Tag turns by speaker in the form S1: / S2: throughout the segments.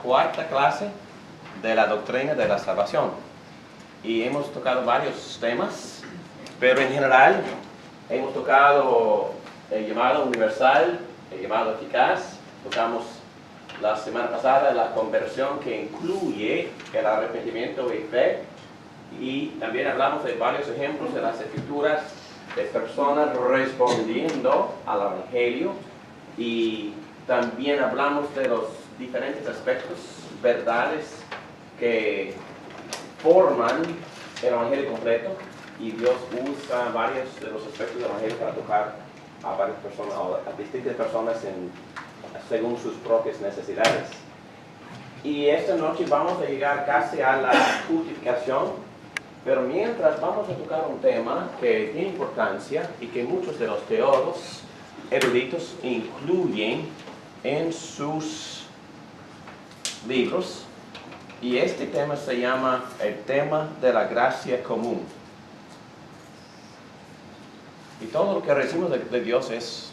S1: cuarta clase de la doctrina de la salvación. Y hemos tocado varios temas, pero en general hemos tocado el llamado universal, el llamado eficaz. Tocamos la semana pasada la conversión que incluye el arrepentimiento y fe. Y también hablamos de varios ejemplos de las escrituras de personas respondiendo al Evangelio. Y también hablamos de los diferentes aspectos, verdades que forman el Evangelio completo. Y Dios usa varios de los aspectos del Evangelio para tocar a varias personas, a distintas personas según sus propias necesidades. Y esta noche vamos a llegar casi a la justificación. Pero mientras vamos a tocar un tema que tiene importancia y que muchos de los teólogos eruditos incluyen en sus libros. Y este tema se llama el tema de la gracia común. Y todo lo que recibimos de Dios es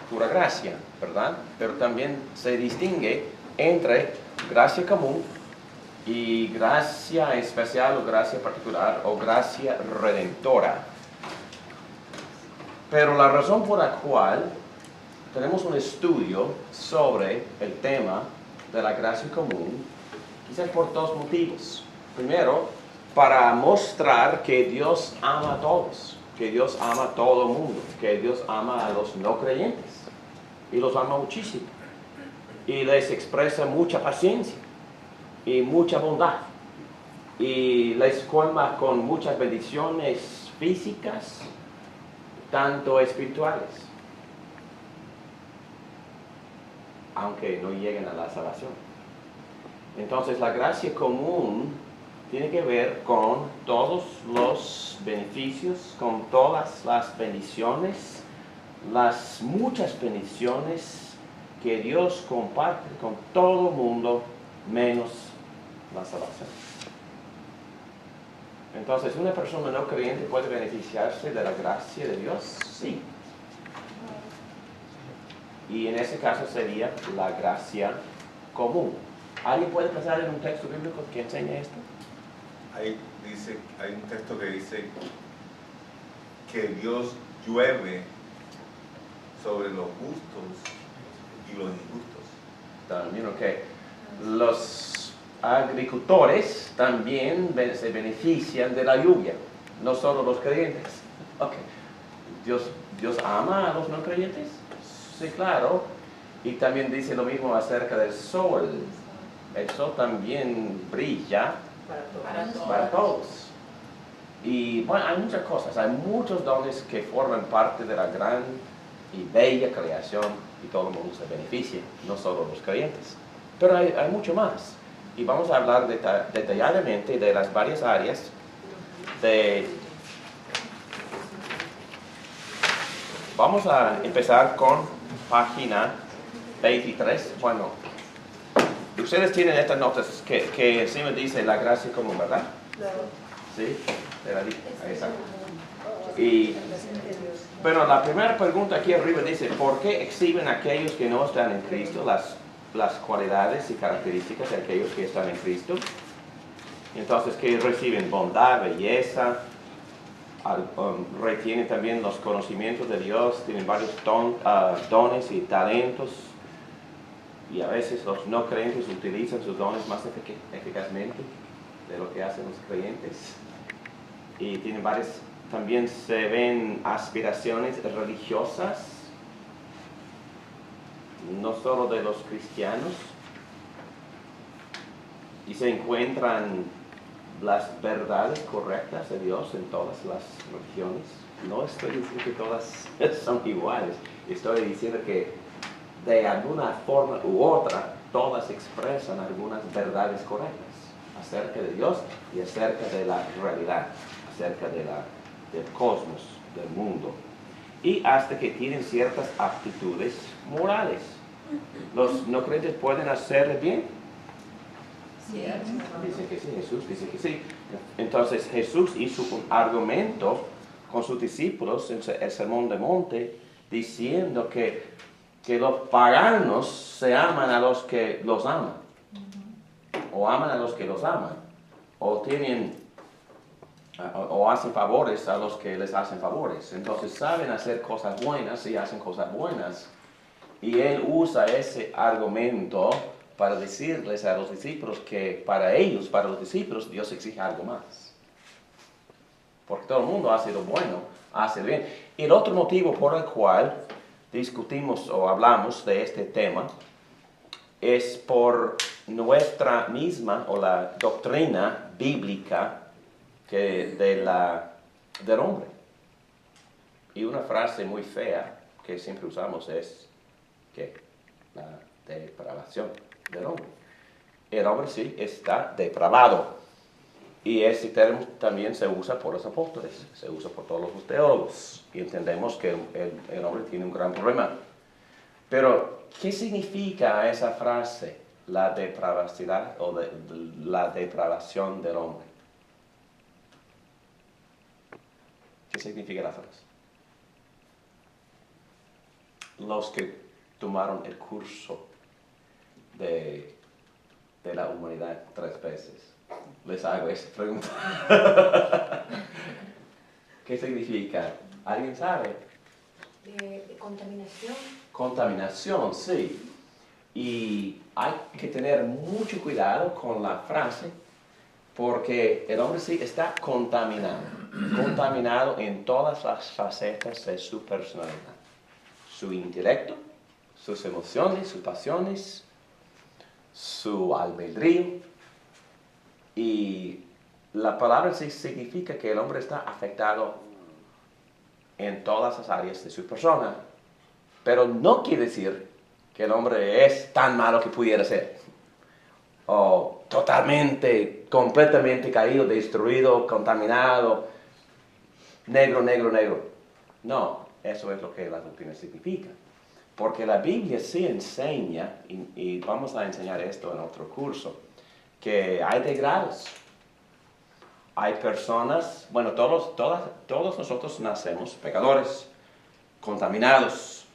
S1: pura gracia, ¿verdad? Pero también se distingue entre gracia común y gracia especial o gracia particular o gracia redentora. Pero la razón por la cual tenemos un estudio sobre el tema de la gracia común, quizás por dos motivos. Primero, para mostrar que Dios ama a todos, que Dios ama a todo el mundo, que Dios ama a los no creyentes y los ama muchísimo y les expresa mucha paciencia y mucha bondad, y les colma con muchas bendiciones físicas, tanto espirituales, aunque no lleguen a la salvación. Entonces la gracia común tiene que ver con todos los beneficios, con todas las bendiciones, las muchas bendiciones que Dios comparte con todo el mundo, menos la salvación. Entonces, ¿una persona no creyente puede beneficiarse de la gracia de Dios? Sí. Y en ese caso sería la gracia común. ¿Alguien puede pasar en un texto bíblico que enseñe esto?
S2: Hay un texto que dice que Dios llueve sobre los justos y los injustos.
S1: También, los agricultores también se benefician de la lluvia, no solo los creyentes. ¿Dios ama a los no creyentes? Sí, claro. Y también dice lo mismo acerca del sol. El sol también brilla para todos. Y bueno, hay muchas cosas, hay muchos dones que forman parte de la gran y bella creación y todo el mundo se beneficia, no solo los creyentes. Pero hay mucho más. Y vamos a hablar detalladamente de las varias áreas Vamos a empezar con página 23. Bueno, ustedes tienen estas notas que encima dice la gracia común, ¿verdad?
S3: Claro.
S1: Sí, ahí está. Pero la primera pregunta aquí arriba dice, ¿por qué exhiben aquellos que no están en Cristo las cualidades y características de aquellos que están en Cristo? Entonces, que reciben bondad, belleza, retienen también los conocimientos de Dios, tienen varios dones y talentos, y a veces los no creyentes utilizan sus dones más eficazmente de lo que hacen los creyentes. Y tienen también se ven aspiraciones religiosas, no solo de los cristianos, y se encuentran las verdades correctas de Dios en todas las religiones. No estoy diciendo que todas son iguales, estoy diciendo que de alguna forma u otra todas expresan algunas verdades correctas acerca de Dios y acerca de la realidad, acerca del cosmos, del mundo, y hasta que tienen ciertas aptitudes morales. ¿Los no creyentes pueden hacer el bien?
S3: Sí.
S1: Dice que sí, Jesús dice que sí. Entonces Jesús hizo un argumento con sus discípulos en el Sermón del Monte, diciendo que los paganos se aman a los que los aman, o aman a los que los aman, o o hacen favores a los que les hacen favores. Entonces saben hacer cosas buenas y hacen cosas buenas. Y él usa ese argumento para decirles a los discípulos que para ellos, para los discípulos, Dios exige algo más. Porque todo el mundo hace lo bueno, hace lo bien. Y el otro motivo por el cual discutimos o hablamos de este tema es por nuestra misma o la doctrina bíblica del hombre. Y una frase muy fea que siempre usamos es que la depravación del hombre. El hombre sí está depravado. Y ese término también se usa por los apóstoles, se usa por todos los teólogos. Y entendemos que el hombre tiene un gran problema. Pero, ¿qué significa esa frase, la depravacidad o la depravación del hombre? ¿Qué significa la frase? Los que tomaron el curso de la humanidad 3 veces, les hago esa pregunta. ¿Qué significa? ¿Alguien sabe?
S3: De contaminación.
S1: Contaminación, sí. Y hay que tener mucho cuidado con la frase, porque el hombre sí está contaminado en todas las facetas de su personalidad. Su intelecto, sus emociones, sus pasiones, su albedrío. Y la palabra sí significa que el hombre está afectado en todas las áreas de su persona, pero no quiere decir que el hombre es tan malo que pudiera ser, o totalmente, completamente caído, destruido, contaminado, negro. No, eso es lo que la doctrina significa. Porque la Biblia sí enseña, y vamos a enseñar esto en otro curso, que hay degrados. Hay personas, bueno, todos nosotros nacemos pecadores, contaminados.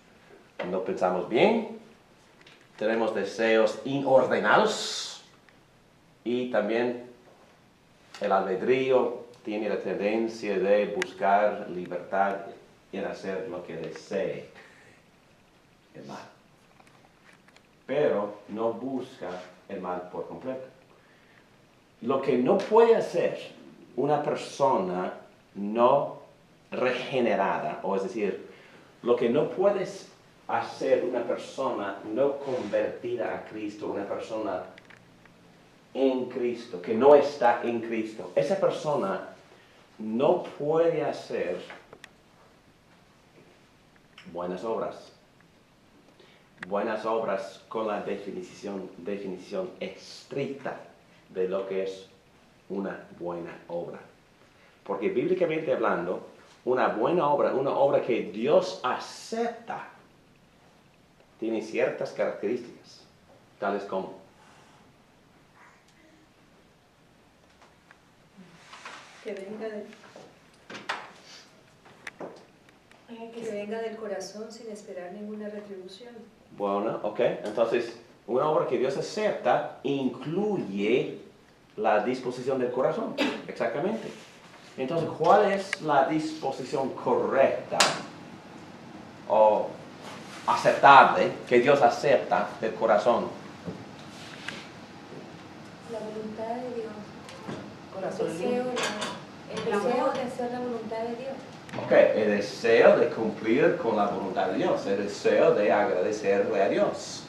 S1: No pensamos bien, tenemos deseos inordenados y también el albedrío tiene la tendencia de buscar libertad en hacer lo que desee el mal. Pero no busca el mal por completo. Lo que no puede hacer una persona no regenerada, o es decir, lo que no puedes hacer una persona no convertida a Cristo, una persona en Cristo, que no está en Cristo, esa persona no puede hacer buenas obras. Buenas obras con la definición estricta de lo que es una buena obra. Porque bíblicamente hablando, una buena obra, una obra que Dios acepta, tiene ciertas características, tales como
S3: Que venga del corazón sin esperar ninguna retribución.
S1: bueno, ok. Entonces, una obra que Dios acepta incluye la disposición del corazón, exactamente. Entonces, ¿cuál es la disposición correcta o aceptable que Dios acepta del corazón?
S3: La voluntad de Dios.
S4: Corazón
S3: El deseo de hacer la voluntad de Dios.
S1: Ok, el deseo de cumplir con la voluntad de Dios, el deseo de agradecerle a Dios,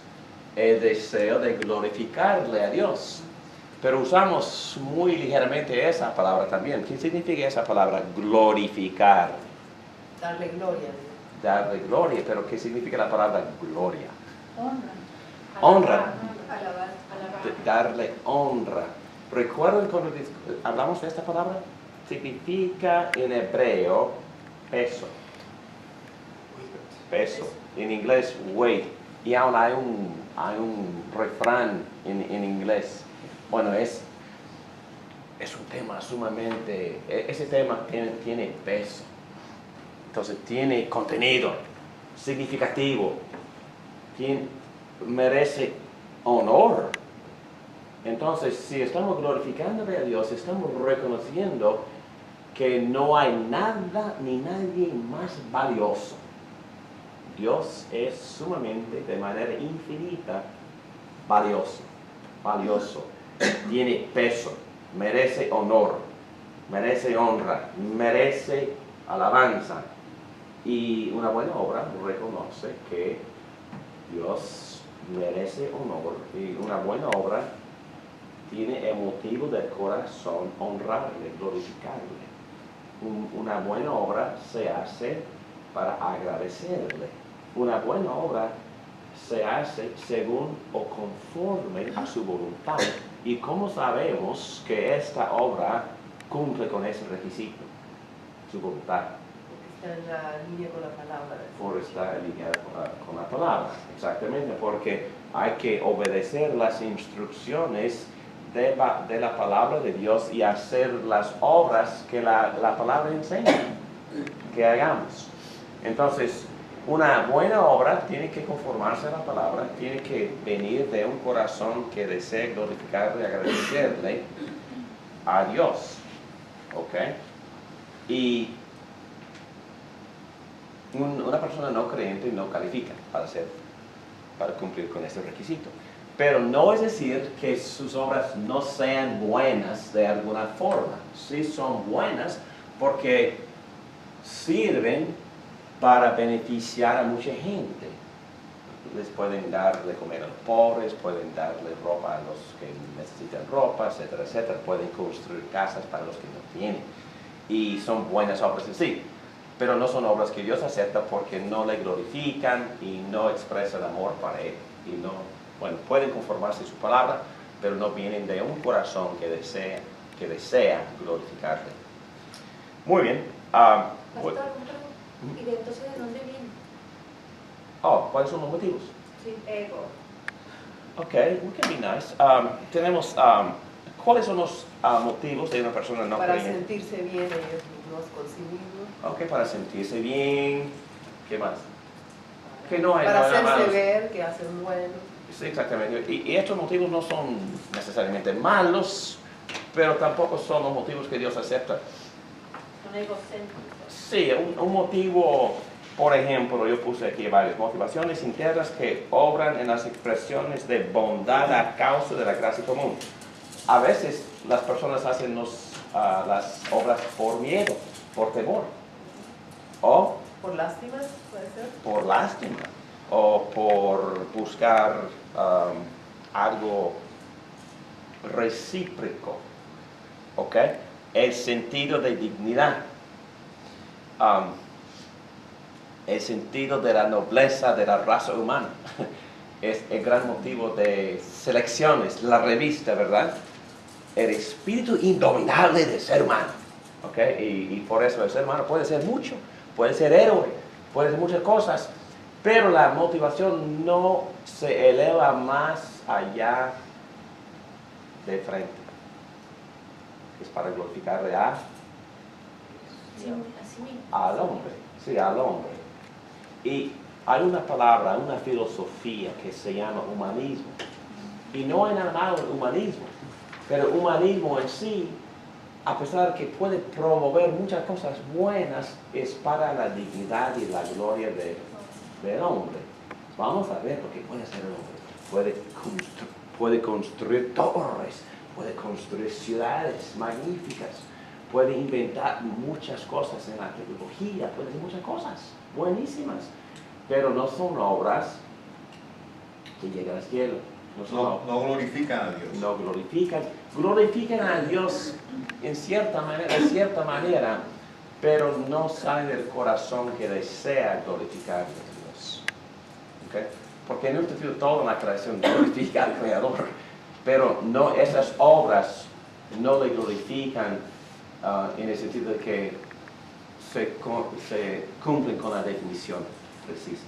S1: el deseo de glorificarle a Dios. Pero usamos muy ligeramente esa palabra también. ¿Qué significa esa palabra? Glorificar.
S4: Darle gloria.
S1: Darle gloria, pero ¿qué significa la palabra gloria?
S3: Honra.
S1: Honra.
S3: Alabar.
S1: Darle honra. ¿Recuerdan cuando hablamos de esta palabra? Significa en hebreo peso. Peso. En inglés, weight. Y aún hay un refrán en inglés. Bueno, es un tema sumamente... Ese tema tiene peso. Entonces tiene contenido significativo. Merece honor. Entonces, si estamos glorificando a Dios, estamos reconociendo que no hay nada ni nadie más valioso. Dios es sumamente, de manera infinita, valioso. Tiene peso, merece honor, merece honra, merece alabanza. Y una buena obra reconoce que Dios merece honor, y una buena obra tiene el motivo del corazón honrarle, glorificarle. Una buena obra se hace para agradecerle. Una buena obra se hace según o conforme a su voluntad. ¿Y cómo sabemos que esta obra cumple con ese requisito? Su voluntad.
S4: Está en la línea con la palabra.
S1: Por estar alineada con la palabra, exactamente, porque hay que obedecer las instrucciones de la palabra de Dios y hacer las obras que la palabra enseña que hagamos. Entonces, una buena obra tiene que conformarse a la palabra, tiene que venir de un corazón que desee glorificarle y agradecerle a Dios. ¿Ok? Y una persona no creyente no califica para cumplir con este requisito. Pero no es decir que sus obras no sean buenas de alguna forma. Sí son buenas porque sirven para beneficiar a mucha gente. Les pueden dar de comer a los pobres, pueden darle ropa a los que necesitan ropa, etcétera, etcétera. Pueden construir casas para los que no tienen. Y son buenas obras en sí. Pero no son obras que Dios acepta porque no le glorifican y no expresan amor para Él. Y no, bueno, pueden conformarse a su palabra, pero no vienen de un corazón que desea glorificarle. Muy bien.
S3: Pastor, ¿y de entonces de dónde viene?
S1: ¿Cuáles son los motivos?
S3: Sí, ego.
S1: Ok, we can be nice. Tenemos, ¿cuáles son los motivos de una persona no
S4: Para
S1: creyente?
S4: sentirse bien ellos mismos consigo mismos.
S1: Ok, para sentirse bien. ¿Qué más? Que no hay
S4: Para
S1: nada
S4: hacerse
S1: malo.
S4: ver que hacen bueno.
S1: Sí, exactamente. Y estos motivos no son necesariamente malos, pero tampoco son los motivos que Dios acepta.
S3: Son egocéntricos.
S1: Sí, un motivo, por ejemplo, yo puse aquí varias motivaciones internas que obran en las expresiones de bondad a causa de la gracia común. A veces las personas hacen las obras por miedo, por temor, o
S4: Por lástima, puede ser.
S1: por lástima, o por buscar algo recíproco, ¿ok? El sentido de dignidad, el sentido de la nobleza de la raza humana. Es el gran motivo de selecciones, la revista, ¿verdad? El espíritu indominable del ser humano, ¿ok? Y por eso el ser humano puede ser mucho, puede ser héroe, puede ser muchas cosas, pero la motivación no se eleva más allá de frente. Es para glorificarle
S3: Sí, así mismo.
S1: al hombre, sí, al hombre. Y hay una palabra, una filosofía que se llama humanismo. Y no hay nada malo en humanismo, pero humanismo en sí, a pesar de que puede promover muchas cosas buenas, es para la dignidad y la gloria del hombre. Vamos a ver lo que puede hacer el hombre. Puede construir torres, puede construir ciudades magníficas, puede inventar muchas cosas en la tecnología, puede hacer muchas cosas buenísimas, pero no son obras que llegan al cielo.
S2: No glorifican a Dios.
S1: No glorifican a Dios en cierta manera, pero no salen del corazón que desea glorificar a Dios. ¿Okay? Porque en un sentido toda la creación glorifica al Creador, pero no, esas obras no le glorifican en el sentido de que se cumplen con la definición precisa.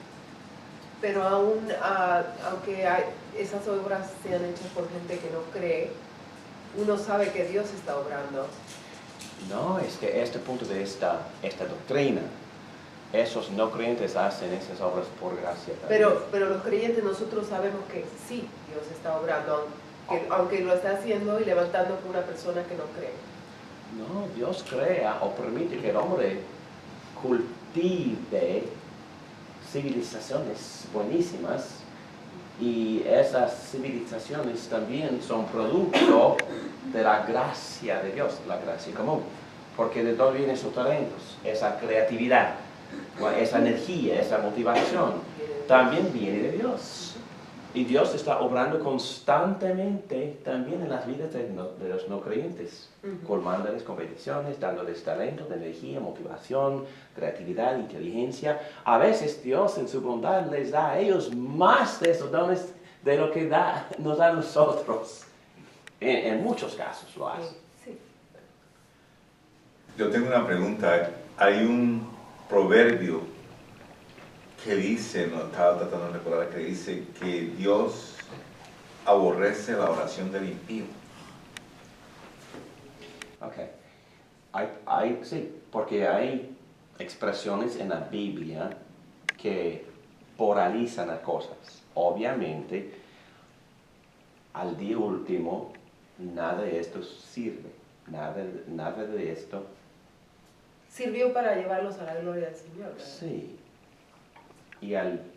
S4: Pero aún, aunque esas obras sean hechas por gente que no cree, uno sabe que Dios está obrando.
S1: No, es que este punto de esta doctrina, esos no creyentes hacen esas obras por gracia también.
S4: Pero los creyentes nosotros sabemos que sí, Dios está obrando. aunque lo está haciendo y levantando por una persona que no cree.
S1: No, Dios crea o permite que el hombre cultive civilizaciones buenísimas y esas civilizaciones también son producto de la gracia de Dios, la gracia común. Porque de dónde vienen sus talentos, esa creatividad, esa energía, esa motivación, también viene de Dios. Y Dios está obrando constantemente también en las vidas de los no creyentes, colmándoles con bendiciones, dándoles talentos, energía, motivación, creatividad, inteligencia. A veces Dios en su bondad les da a ellos más de esos dones de lo que nos da a nosotros. En muchos casos lo hace.
S4: Sí.
S2: Yo tengo una pregunta. Hay un proverbio que dice, no estaba tratando de recordar, que dice que Dios aborrece la oración del impío.
S1: Ok. Sí, porque hay expresiones en la Biblia que polarizan las cosas. Obviamente, al día último, nada de esto sirve. Nada de esto.
S4: Sirvió para llevarlos a la gloria del Señor, ¿verdad?
S1: Sí.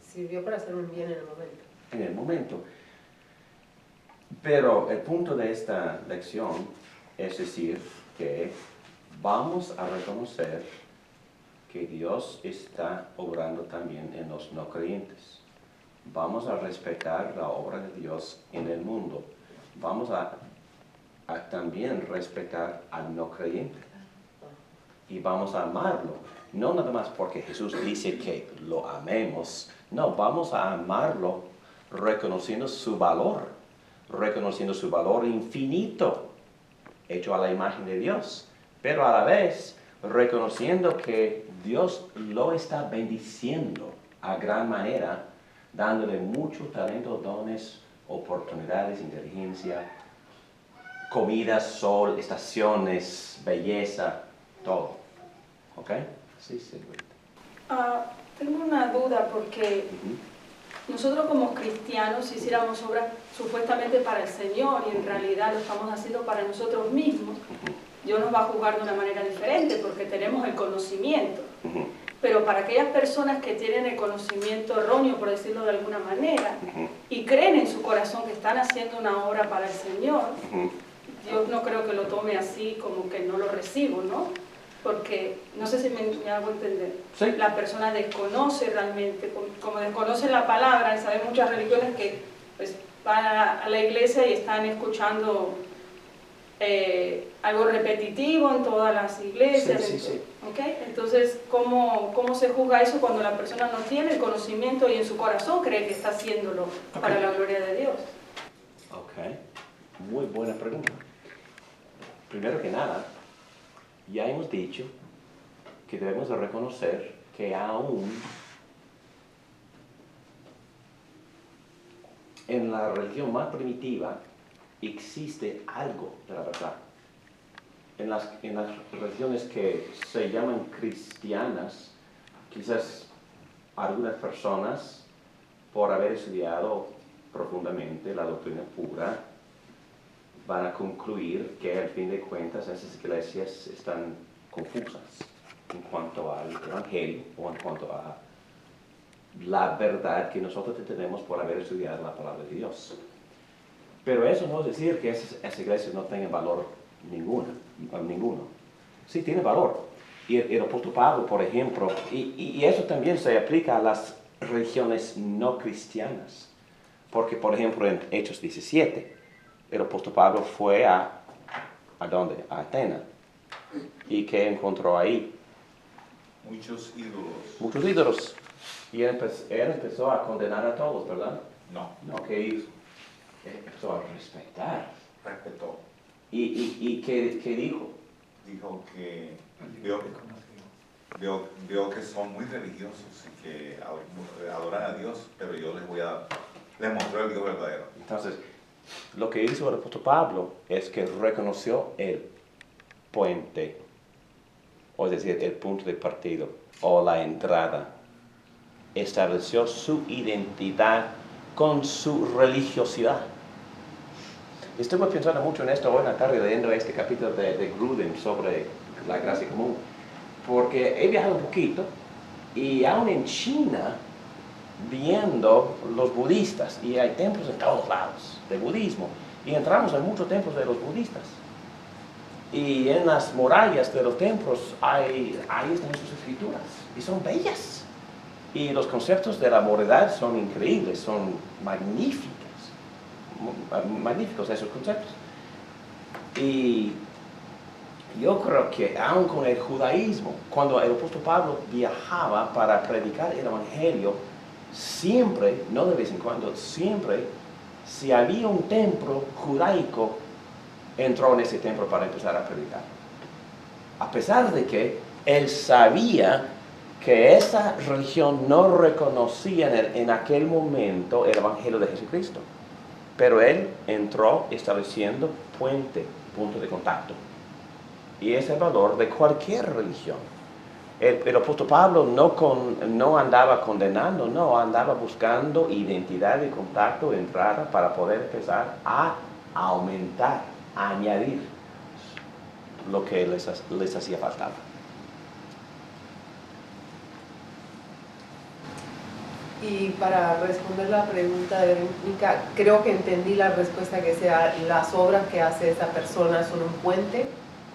S4: Sirvió para hacer un bien en el momento.
S1: En el momento. Pero el punto de esta lección es decir que vamos a reconocer que Dios está obrando también en los no creyentes. Vamos a respetar la obra de Dios en el mundo. Vamos a también respetar al no creyente. Y vamos a amarlo. No nada más porque Jesús dice que lo amemos. No, vamos a amarlo reconociendo su valor infinito, hecho a la imagen de Dios. Pero a la vez, reconociendo que Dios lo está bendiciendo a gran manera, dándole mucho talento, dones, oportunidades, inteligencia, comida, sol, estaciones, belleza, todo. ¿Ok? Sí, señorita.
S5: Tengo una duda porque nosotros como cristianos hiciéramos obras supuestamente para el Señor y en realidad lo estamos haciendo para nosotros mismos. Dios nos va a juzgar de una manera diferente porque tenemos el conocimiento. Pero para aquellas personas que tienen el conocimiento erróneo, por decirlo de alguna manera, y creen en su corazón que están haciendo una obra para el Señor, Dios no creo que lo tome así como que no lo recibo, ¿no? Porque, no sé si me hago entender,
S1: sí.
S5: La persona desconoce realmente, como desconoce la palabra, saben muchas religiones que pues, van a la iglesia y están escuchando algo repetitivo en todas las iglesias.
S1: Sí.
S5: ¿Okay? Entonces, ¿cómo se juzga eso cuando la persona no tiene el conocimiento y en su corazón cree que está haciéndolo para la gloria de Dios?
S1: Ok, muy buena pregunta. Primero que nada, ya hemos dicho que debemos de reconocer que aún en la religión más primitiva existe algo de la verdad. En las religiones que se llaman cristianas, quizás algunas personas, por haber estudiado profundamente la doctrina pura, van a concluir que al fin de cuentas esas iglesias están confusas en cuanto al evangelio o en cuanto a la verdad que nosotros tenemos por haber estudiado la palabra de Dios. Pero eso no es decir que esas iglesias no tengan valor ninguno. Sí, tiene valor. Y el apóstol Pablo, por ejemplo, y eso también se aplica a las religiones no cristianas. Porque, por ejemplo, en Hechos 17, el apóstol Pablo fue ¿a dónde? A Atenas. ¿Y qué encontró ahí?
S2: Muchos ídolos.
S1: Muchos ídolos. Y él empezó a condenar a todos, ¿verdad?
S2: No.
S1: ¿Qué hizo? Empezó a respetar.
S2: Respetó.
S1: ¿Y qué dijo?
S2: Dijo que vio que son muy religiosos y que adoran a Dios, pero yo les mostré el Dios verdadero.
S1: Entonces, lo que hizo el apóstol Pablo es que reconoció el puente, o es decir, el punto de partida, o la entrada. Estableció su identidad con su religiosidad. estuve pensando mucho en esto hoy en la tarde leyendo este capítulo de Grudem sobre la gracia común, porque he viajado un poquito y aún en China, viendo los budistas, y hay templos en todos lados de budismo, y entramos en muchos templos de los budistas. Y en las murallas de los templos ahí están sus escrituras, y son bellas. Y los conceptos de la moralidad son increíbles, son magníficos esos conceptos. Y yo creo que aun con el judaísmo, cuando el apóstol Pablo viajaba para predicar el evangelio, siempre, no de vez en cuando, siempre, si había un templo judaico, entró en ese templo para empezar a predicar. A pesar de que él sabía que esa religión no reconocía en aquel momento el evangelio de Jesucristo. Pero él entró estableciendo punto de contacto. Y es el valor de cualquier religión. El apóstol Pablo no andaba condenando, no, andaba buscando identidad de contacto, entrada para poder empezar a aumentar, a añadir lo que les hacía falta.
S4: Y para responder la pregunta de Verónica, creo que entendí la respuesta, que sea las obras que hace esa persona son un puente.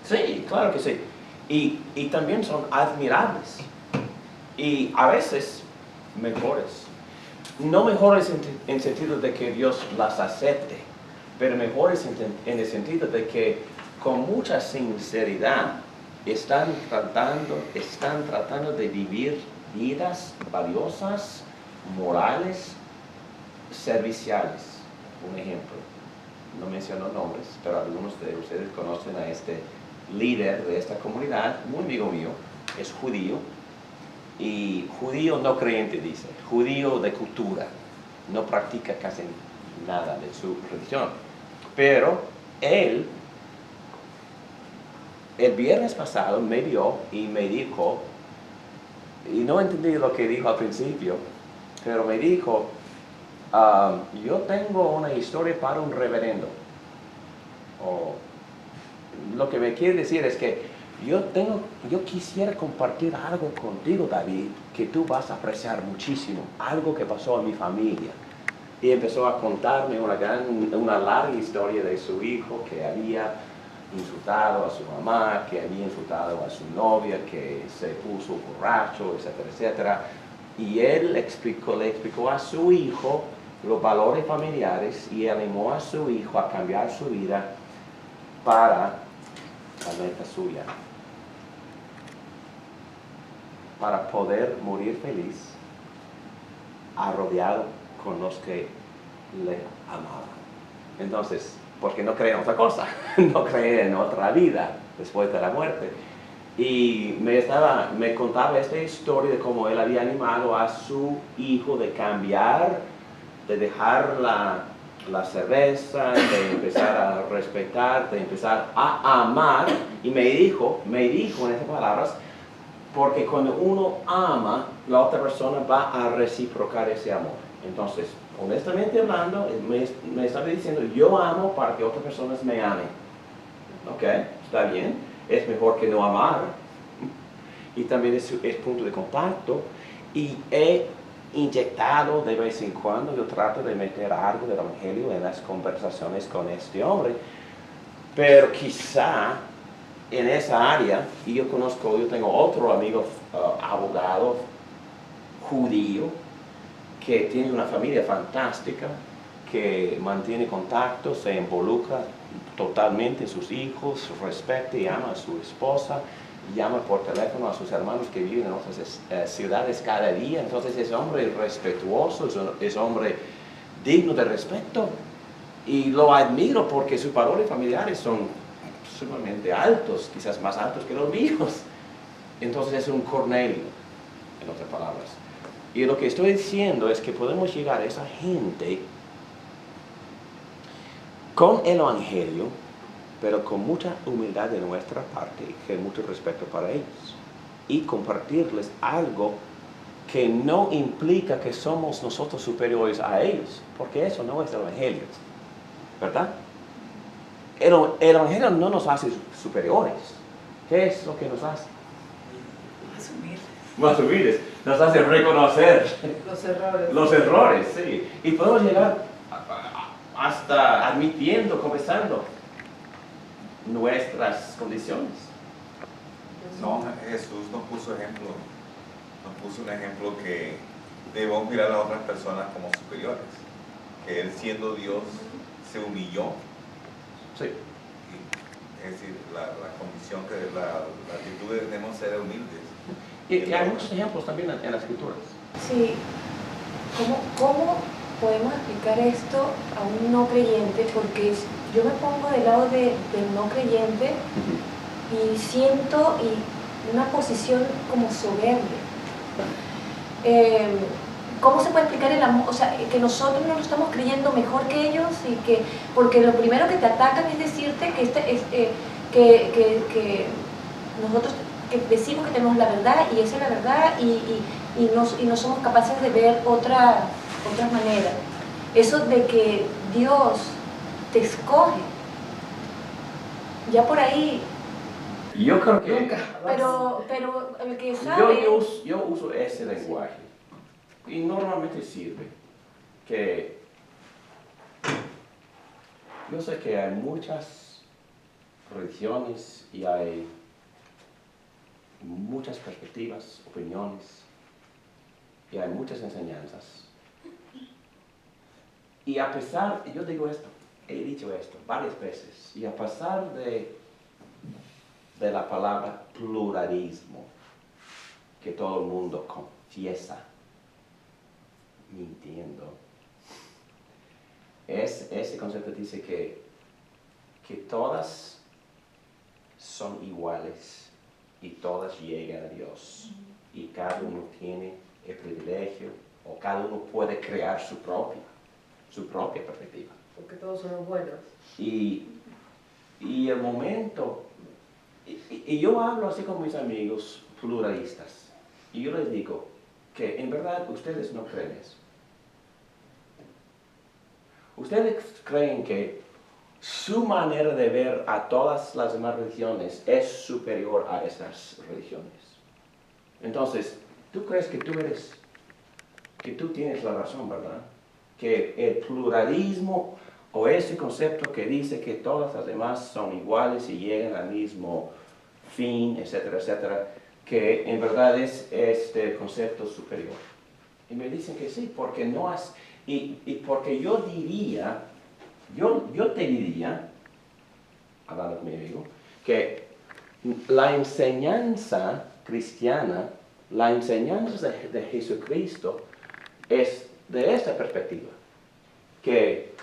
S1: Sí, claro que sí. Y también son admirables. Y a veces mejores. No mejores en el sentido de que Dios las acepte, pero mejores en el sentido de que con mucha sinceridad están tratando de vivir vidas valiosas, morales, serviciales. Un ejemplo, no menciono nombres, pero algunos de ustedes conocen a este líder de esta comunidad, muy amigo mío, es judío, y judío no creyente, dice, judío de cultura, no practica casi nada de su religión, pero él, el viernes pasado me vio y me dijo, y no entendí lo que dijo al principio, pero me dijo, yo tengo una historia para un reverendo. Lo que me quiere decir es que yo quisiera compartir algo contigo, David, que tú vas a apreciar muchísimo, algo que pasó en mi familia. Y empezó a contarme una larga historia de su hijo que había insultado a su mamá, que había insultado a su novia, que se puso borracho, etcétera, etcétera. Y él le explicó a su hijo los valores familiares y animó a su hijo a cambiar su vida para la meta suya, para poder morir feliz, arrodeado con los que le amaban. Entonces, porque no cree en otra cosa, no cree en otra vida después de la muerte. Y me contaba esta historia de cómo él había animado a su hijo de cambiar, de dejar la cerveza, de empezar a respetar, de empezar a amar. Y me dijo en esas palabras, porque cuando uno ama, la otra persona va a reciprocar ese amor. Entonces, honestamente hablando, me estaba diciendo, yo amo para que otras personas me amen. ¿Ok? ¿Está bien? Es mejor que no amar. Y también es punto de contacto. Y he inyectado de vez en cuando, yo trato de meter algo del evangelio en las conversaciones con este hombre. Pero quizá en esa área, y yo tengo otro amigo abogado judío, que tiene una familia fantástica, que mantiene contacto, se involucra totalmente en sus hijos, respeta y ama a su esposa, llama por teléfono a sus hermanos que viven en otras ciudades cada día. Entonces es hombre respetuoso, es hombre digno de respeto, y lo admiro porque sus valores familiares son sumamente altos, quizás más altos que los míos. Entonces es un Cornelio, en otras palabras. Y lo que estoy diciendo es que podemos llegar a esa gente con el evangelio, pero con mucha humildad de nuestra parte y con mucho respeto para ellos, y compartirles algo que no implica que somos nosotros superiores a ellos, porque eso no es el evangelio, ¿verdad? el Evangelio no nos hace superiores. ¿Qué es lo que nos hace? Más humildes. Nos hace reconocer los errores, sí. Y podemos llegar hasta admitiendo, confesando nuestras condiciones.
S2: No, Jesús nos puso un ejemplo que debemos mirar a otras personas como superiores. Que Él siendo Dios se humilló.
S1: Sí.
S2: Es decir, la condición que la actitud de debemos ser humildes.
S1: Y hay muchos ejemplos también en las escrituras.
S3: Sí, ¿cómo podemos explicar esto a un no creyente? Porque yo me pongo del lado del no creyente y siento una posición como soberbia. ¿Cómo se puede explicar el amor? O sea, que nosotros no lo estamos creyendo mejor que ellos porque lo primero que te atacan es decirte que nosotros que decimos que tenemos la verdad y esa es la verdad y no somos capaces de ver otras maneras. Eso de que Dios te escoge, ya por ahí.
S1: Yo creo que
S4: Nunca.
S3: Pero el que sabe.
S1: yo uso ese lenguaje y normalmente sirve. Que yo sé que hay muchas religiones y hay muchas perspectivas, opiniones y hay muchas enseñanzas. Y a pesar, yo digo esto, he dicho esto varias veces, y a pesar de la palabra pluralismo que todo el mundo confiesa, mintiendo, ese concepto dice que todas son iguales y todas llegan a Dios y cada uno tiene el privilegio o cada uno puede crear su propia perspectiva.
S4: Porque todos somos buenos.
S1: Y el momento, y yo hablo así con mis amigos pluralistas, y yo les digo que en verdad ustedes no creen eso. Ustedes creen que su manera de ver a todas las demás religiones es superior a esas religiones. Entonces, tú crees que tú tienes la razón, ¿verdad? Que el pluralismo o ese concepto que dice que todas las demás son iguales y llegan al mismo fin, etcétera, etcétera, que en verdad es este concepto superior. Y me dicen que sí, porque no es, y porque yo diría, yo te diría, hablando con mi amigo, que la enseñanza cristiana, la enseñanza de Jesucristo es de esta perspectiva, que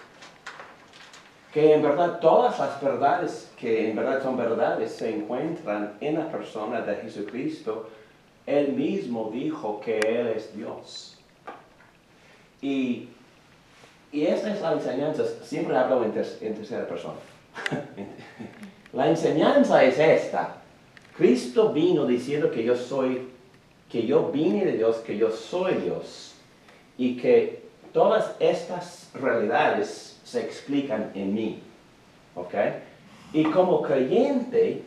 S1: en verdad todas las verdades que en verdad son verdades se encuentran en la persona de Jesucristo. Él mismo dijo que Él es Dios. Y esta es la enseñanza, siempre hablo en tercera persona. La enseñanza es esta. Cristo vino diciendo que yo vine de Dios, que yo soy Dios. Y que todas estas realidades se explican en mí. ¿Ok? Y como creyente,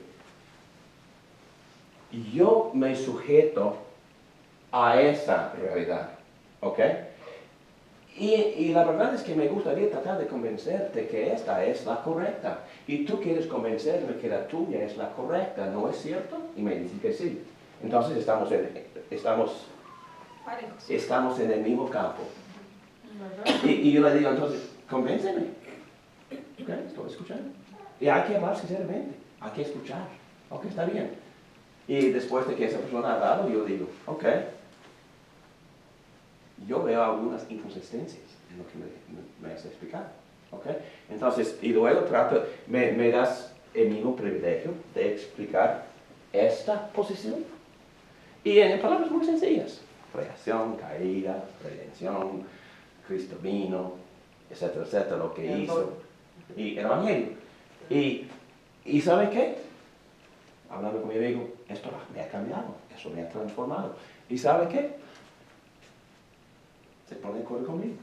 S1: yo me sujeto a esa realidad. ¿Ok? Y la verdad es que me gustaría tratar de convencerte que esta es la correcta. Y tú quieres convencerme que la tuya es la correcta, ¿no es cierto? Y me dicen que sí. Entonces estamos en el mismo campo. Y yo le digo, entonces, convénceme. Ok, estoy escuchando. Y hay que hablar sinceramente, hay que escuchar. Ok, está bien. Y después de que esa persona ha hablado, yo digo, ok, yo veo algunas inconsistencias en lo que me has explicado. ¿Okay? Entonces, y luego me das el mismo privilegio de explicar esta posición. Y en palabras muy sencillas. Creación, caída, redención, Cristo vino, etcétera, etcétera, lo que hizo. Y el Evangelio. Y ¿sabe qué? Hablando con mi amigo, esto me ha cambiado, eso me ha transformado. ¿Y sabe qué? Se pone de acuerdo conmigo.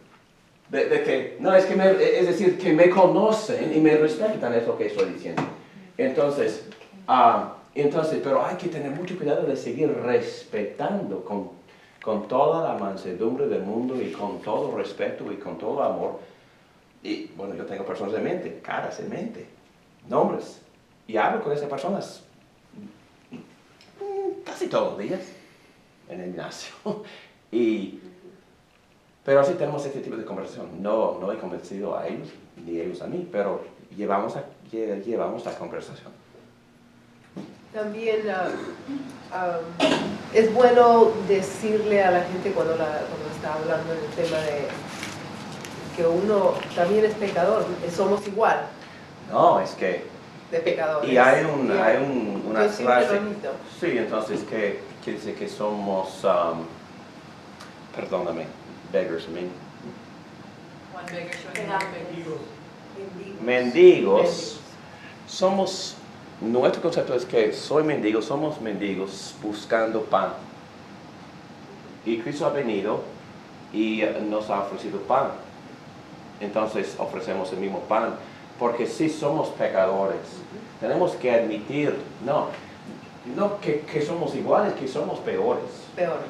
S1: de que, no, es decir, que me conocen y me respetan, es lo que estoy diciendo. Entonces, pero hay que tener mucho cuidado de seguir respetando con toda la mansedumbre del mundo y con todo respeto y con todo amor. Y bueno, yo tengo personas en mente, caras en mente, nombres, y hablo con esas personas casi todos los días en el gimnasio. Pero así tenemos este tipo de conversación. No he convencido a ellos, ni ellos a mí, pero llevamos la conversación.
S4: También es bueno decirle a la gente cuando está hablando del tema de que uno también es pecador, somos igual.
S1: No, es que...
S4: De pecadores.
S1: Y hay una frase... Sí, entonces que dice que somos... perdóname, beggars, mendigos. Somos... Nuestro concepto es que somos mendigos buscando pan. Y Cristo ha venido y nos ha ofrecido pan. Entonces ofrecemos el mismo pan, porque sí somos pecadores. Tenemos que admitir, no que somos iguales, que somos peores.
S4: Peores.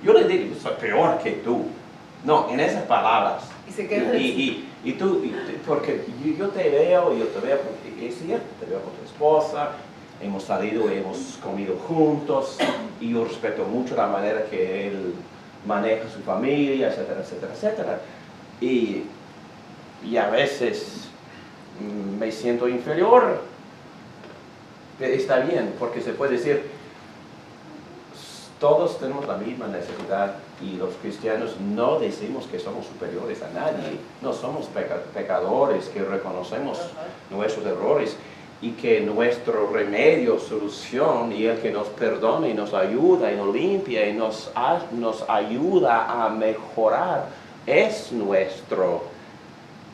S1: Yo le digo, soy peor que tú. No, en esas palabras.
S4: Y se quedan
S1: y tú, porque yo te veo, porque es cierto, te veo con tu esposa, hemos salido, hemos comido juntos, y yo respeto mucho la manera que él maneja su familia, etcétera, etcétera, etcétera. Y a veces me siento inferior. Está bien, porque se puede decir, todos tenemos la misma necesidad y los cristianos no decimos que somos superiores a nadie. No somos pecadores que reconocemos nuestros errores y que nuestro remedio, solución y el que nos perdona y nos ayuda y nos limpia y nos ayuda a mejorar es nuestro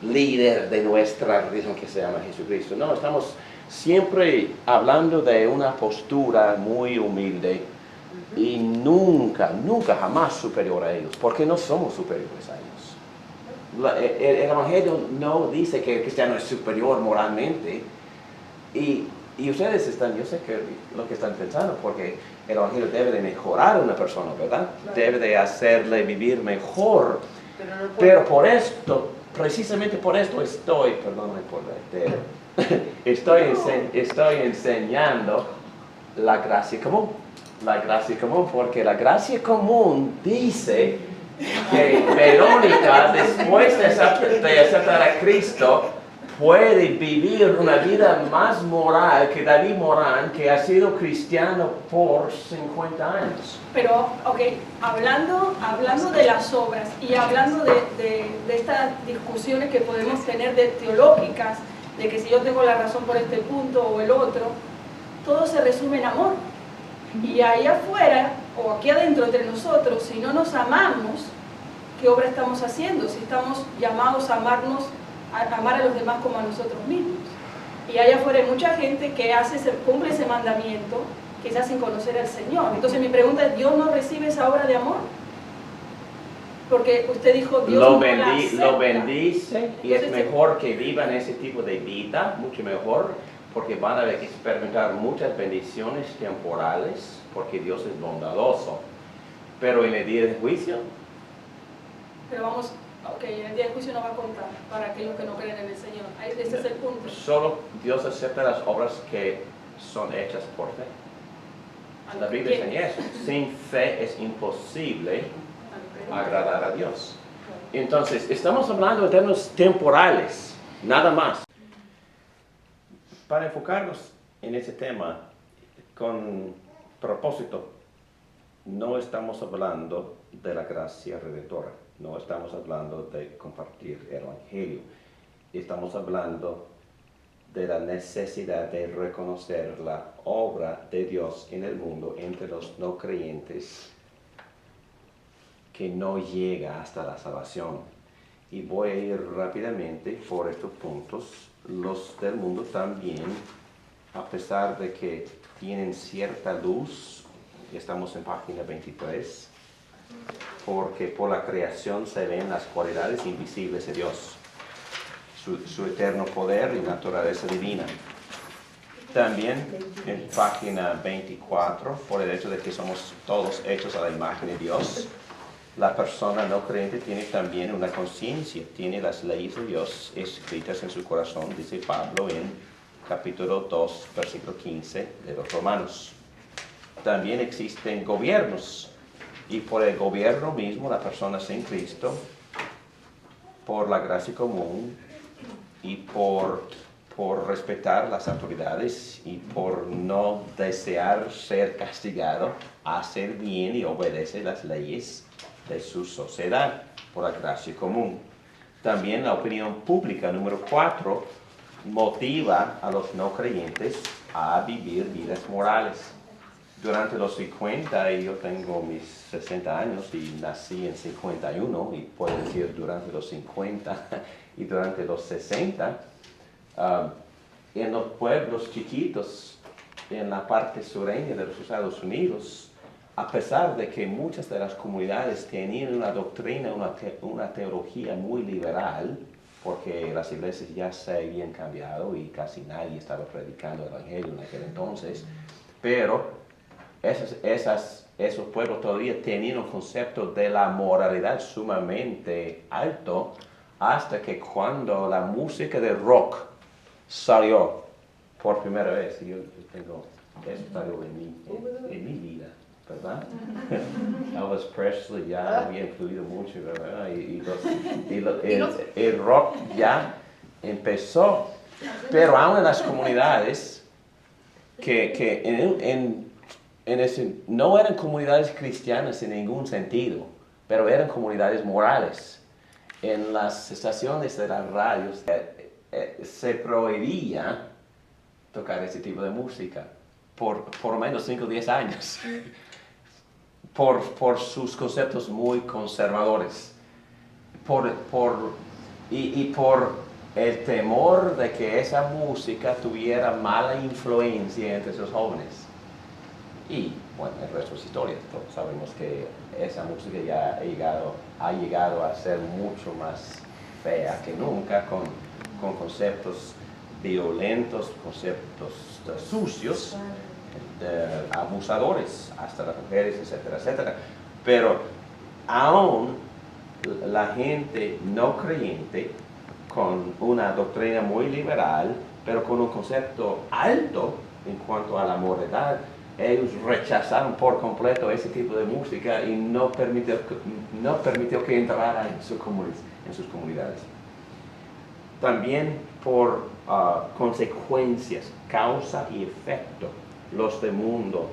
S1: líder de nuestra religión que se llama Jesucristo. No, estamos siempre hablando de una postura muy humilde y nunca jamás superior a ellos, porque no somos superiores a ellos. El Evangelio no dice que el cristiano es superior moralmente y ustedes yo sé que lo que están pensando, porque el Evangelio debe de mejorar a una persona, ¿verdad?
S4: Claro.
S1: Debe de hacerle vivir mejor, pero por esto, precisamente por esto perdóname por estoy enseñando la gracia común. La gracia común, porque la gracia común dice que Verónica, después de aceptar a Cristo, puede vivir una vida más moral que David Morán, que ha sido cristiano por 50 años.
S5: Pero, ok, hablando de las obras y hablando de estas discusiones que podemos tener teológicas, de que si yo tengo la razón por este punto o el otro, todo se resume en amor. Y ahí afuera, o aquí adentro entre nosotros, si no nos amamos, ¿qué obra estamos haciendo? Si estamos llamados a amarnos, a amar a los demás como a nosotros mismos. Y allá afuera hay mucha gente que cumple ese mandamiento, quizás sin conocer al Señor. Entonces mi pregunta es, ¿Dios no recibe esa obra de amor? Porque usted dijo, Dios
S1: lo
S5: no la acepta.
S1: Lo bendice y
S5: Entonces,
S1: es mejor que vivan ese tipo de vida, mucho mejor, porque van a experimentar muchas bendiciones temporales, porque Dios es bondadoso. Pero en el día del juicio...
S5: Pero vamos, ok, en el día del juicio no va a contar para aquellos que no creen en el Señor. Ese es el punto.
S1: Solo Dios acepta las obras que son hechas por fe. La Biblia enseña eso. Sin fe es imposible agradar a Dios. Entonces, estamos hablando de términos temporales, nada más. Para enfocarnos en ese tema con propósito, no estamos hablando de la gracia redentora, no estamos hablando de compartir el Evangelio, estamos hablando de la necesidad de reconocer la obra de Dios en el mundo entre los no creyentes que no llega hasta la salvación. Y voy a ir rápidamente por estos puntos. Los del mundo también, a pesar de que tienen cierta luz, estamos en página 23, porque por la creación se ven las cualidades invisibles de Dios, su eterno poder y naturaleza divina. También en página 24, por el hecho de que somos todos hechos a la imagen de Dios, la persona no creyente tiene también una conciencia, tiene las leyes de Dios escritas en su corazón, dice Pablo en capítulo 2, versículo 15 de los Romanos. También existen gobiernos, y por el gobierno mismo la persona sin Cristo, por la gracia común y por respetar las autoridades y por no desear ser castigado, hace bien y obedece las leyes de su sociedad por la gracia común. También la opinión pública, número 4, motiva a los no creyentes a vivir vidas morales. Durante los 50, y yo tengo mis 60 años y nací en 51, y puedo decir durante los 50 y durante los 60, en los pueblos chiquitos, en la parte sureña de los Estados Unidos, a pesar de que muchas de las comunidades tenían una doctrina, una teología muy liberal, porque las iglesias ya se habían cambiado y casi nadie estaba predicando el evangelio en aquel entonces, pero esos pueblos todavía tenían un concepto de la moralidad sumamente alto, hasta que cuando la música de rock salió por primera vez, yo tengo eso salió en mi vida, ¿verdad? Elvis Presley ya había influido mucho, ¿verdad? El rock ya empezó, pero aún en las comunidades que no eran comunidades cristianas en ningún sentido, pero eran comunidades morales. En las estaciones de las radios se prohibía tocar ese tipo de música por lo menos 5 o 10 años, por sus conceptos muy conservadores, y por el temor de que esa música tuviera mala influencia entre sus jóvenes. Y bueno, el resto es historia. Todos sabemos que esa música ya ha llegado a ser mucho más fea que nunca, con conceptos violentos, conceptos sucios, abusadores, hasta las mujeres, etcétera, etcétera. Pero aún la gente no creyente, con una doctrina muy liberal, pero con un concepto alto en cuanto a la moralidad, ellos rechazaron por completo ese tipo de música y no permitió que entrara en sus comunidades. También por consecuencias, causa y efecto, los del mundo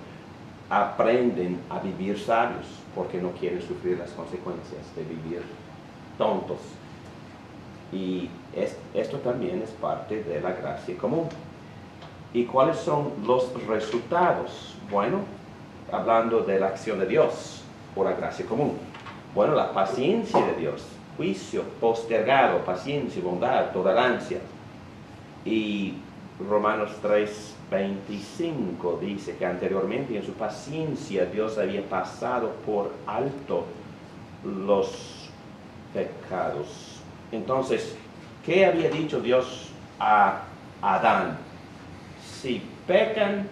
S1: aprenden a vivir sabios porque no quieren sufrir las consecuencias de vivir tontos. Y esto también es parte de la gracia común. ¿Y cuáles son los resultados? Bueno, hablando de la acción de Dios por la gracia común. Bueno, la paciencia de Dios, juicio postergado, paciencia, bondad, tolerancia. Y Romanos 3:25 dice que anteriormente en su paciencia Dios había pasado por alto los pecados. Entonces, ¿qué había dicho Dios a Adán? Si pecan,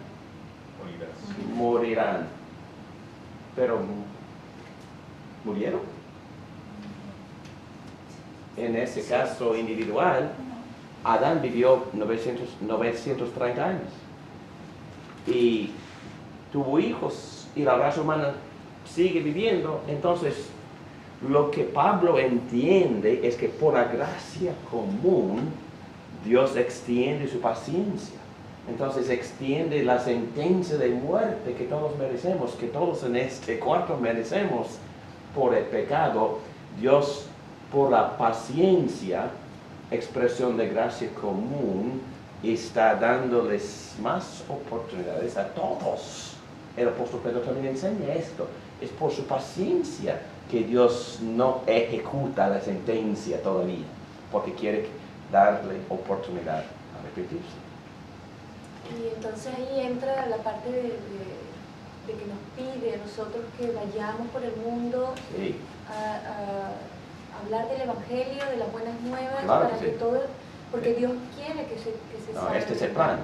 S1: morirán. Pero murieron. En ese caso individual, Adán vivió 930 años y tuvo hijos y la raza humana sigue viviendo. Entonces, lo que Pablo entiende es que por la gracia común Dios extiende su paciencia. Entonces extiende la sentencia de muerte que todos merecemos, que todos en este cuarto merecemos por el pecado. Dios, por la paciencia, expresión de gracia común, está dándoles más oportunidades a todos. El apóstol Pedro también enseña esto. Es por su paciencia que Dios no ejecuta la sentencia todavía, porque quiere darle oportunidad a arrepentirse.
S3: Y entonces ahí entra la parte que nos pide a nosotros que vayamos por el mundo
S1: Sí.
S3: a hablar del Evangelio, de las buenas nuevas,
S1: Claro
S3: para
S1: que
S3: que
S1: sí.
S3: todo, porque Dios quiere que se
S1: No,
S3: salve.
S1: este es el plan.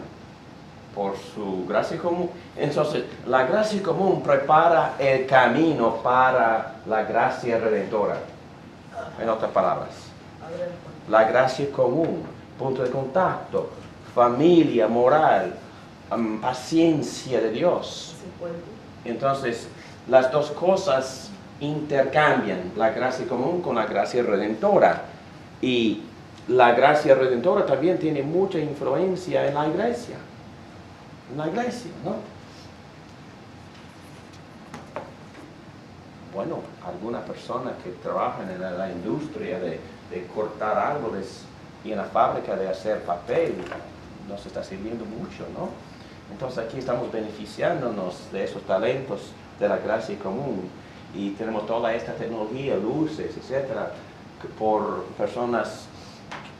S1: Por su gracia común. Entonces, la gracia común prepara el camino para la gracia redentora. En otras palabras, la gracia común, punto de contacto, familia, moral, paciencia de Dios. Entonces, las dos cosas intercambian la gracia común con la gracia redentora. Y la gracia redentora también tiene mucha influencia en la iglesia. ¿no? Bueno, algunas personas que trabajan en la industria de cortar árboles y en la fábrica de hacer papel, nos está sirviendo mucho, ¿no? Entonces aquí estamos beneficiándonos de esos talentos de la gracia común y tenemos toda esta tecnología, luces, etcétera, que por personas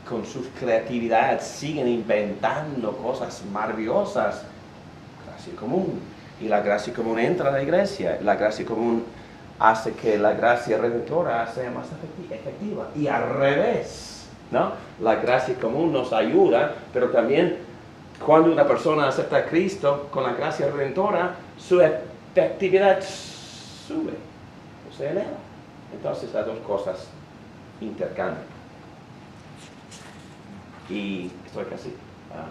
S1: con su creatividad siguen inventando cosas maravillosas. Gracia común. Y la gracia común entra a la iglesia. La gracia común hace que la gracia redentora sea más efectiva. Y al revés, ¿no? La gracia común nos ayuda, pero también cuando una persona acepta a Cristo con la gracia redentora, su efectividad sube, o se eleva. Entonces las dos cosas intercambian. Y estoy casi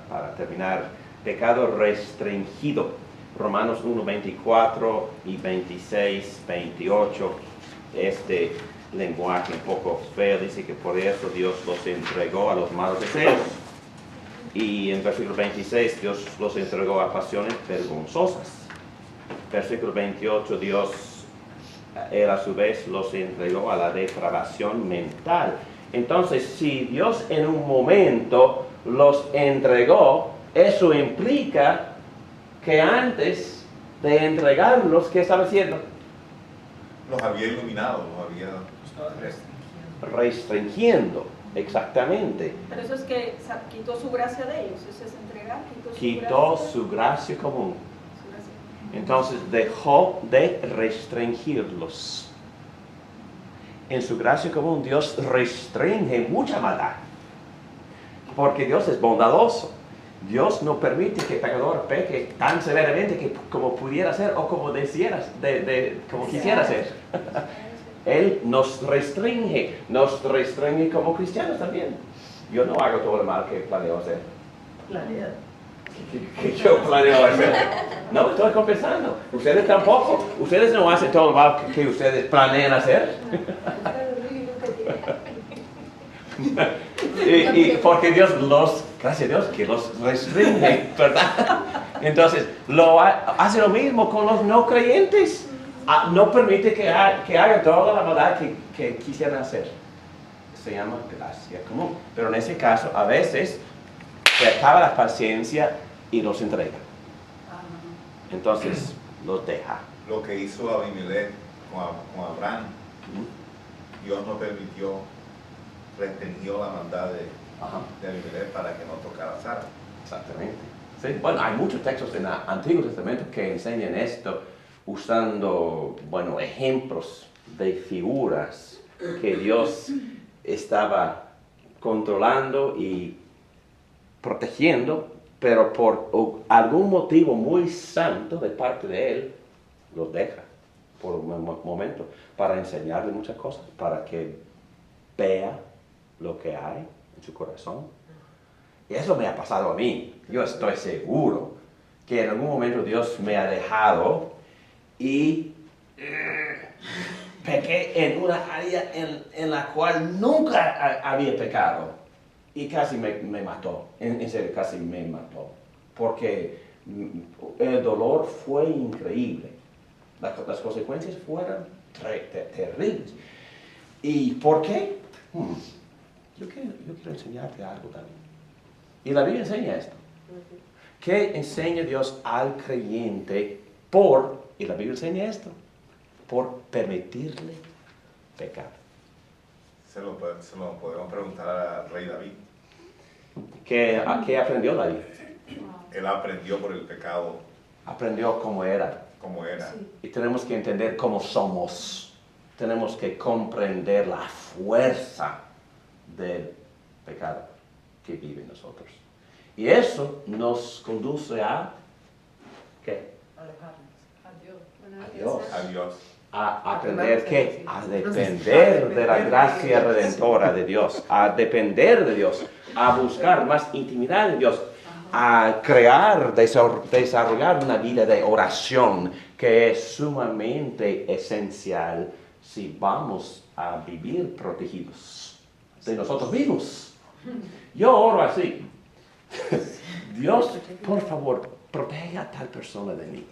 S1: para terminar. Pecado restringido. Romanos 1, 24 y 26, 28. Este lenguaje un poco feo dice que por eso Dios los entregó a los malos deseos. Y en versículo 26 Dios los entregó a pasiones vergonzosas. Versículo 28 Él a su vez los entregó a la depravación mental. Entonces, si Dios en un momento los entregó, eso implica que antes de entregarlos, ¿qué estaba haciendo?
S2: Los había iluminado, los había
S1: Restringiendo, exactamente.
S5: Pero eso es que quitó su gracia de ellos, eso es entregar,
S1: Quitó su gracia común. Entonces dejó de restringirlos. En su gracia común Dios restringe mucha maldad. Porque Dios es bondadoso. Dios no permite que el pecador peque tan severamente que como pudiera ser o como como quisiera ser. Él nos restringe como cristianos también. Yo no hago todo el mal que planeo hacer. Que yo planeo hacer. No, estoy confesando. Ustedes tampoco. Ustedes no hacen todo el mal que ustedes planean hacer. y porque Dios gracias a Dios, que los restringe, ¿verdad? Entonces, hace lo mismo con los no creyentes. No permite que hagan toda la maldad que quisieran hacer. Se llama gracia común. Pero en ese caso, a veces, se acaba la paciencia y los entrega. Entonces, los deja.
S2: Lo que hizo Abimelech con Abraham, Dios no permitió, restringió la maldad de Abimelech para que no tocara a Sara.
S1: Exactamente. Sí. Bueno, hay muchos textos en el Antiguo Testamento que enseñan esto usando, ejemplos de figuras que Dios estaba controlando y protegiendo, pero por algún motivo muy santo de parte de Él, los deja por un momento para enseñarle muchas cosas, para que vea lo que hay en su corazón. Y eso me ha pasado a mí. Yo estoy seguro que en algún momento Dios me ha dejado y pequé en una área en la cual nunca había pecado. Y casi me mató, en serio, casi me mató. Porque el dolor fue increíble. Las consecuencias fueron terribles. ¿Y por qué? Yo quiero enseñarte algo también. Y la Biblia enseña esto. ¿Qué enseña Dios al creyente y la Biblia enseña esto, por permitirle pecar?
S2: Se lo podemos preguntar al rey David.
S1: ¿Qué aprendió David?
S2: Él aprendió por el pecado.
S1: Aprendió cómo era
S2: como era.
S4: Sí.
S1: Y tenemos que entender cómo somos. Tenemos que comprender la fuerza del pecado que vive en nosotros. Y eso nos conduce a, ¿qué? A Dios.
S2: A Dios.
S1: A aprender ¿qué? A depender de la gracia redentora de Dios, a depender de Dios, a buscar más intimidad de Dios, a crear, desarrollar una vida de oración que es sumamente esencial si vamos a vivir protegidos de nosotros mismos. Yo oro así. Dios, por favor, protege a tal persona de mí.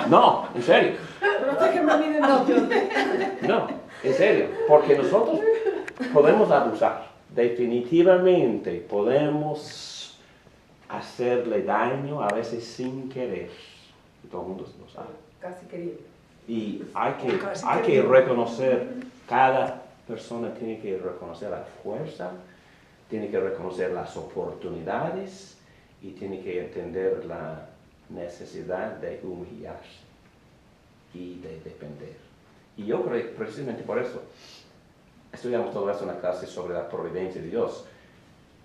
S1: No, en serio. No, en serio. Porque nosotros podemos abusar. Definitivamente podemos hacerle daño a veces sin querer. Todo el mundo lo sabe.
S4: Casi querido.
S1: Y hay que reconocer, cada persona tiene que reconocer la fuerza, tiene que reconocer las oportunidades y tiene que entender la necesidad de humillarse y de depender. Y yo creo que precisamente por eso estudiamos todo esto en la clase sobre la providencia de Dios,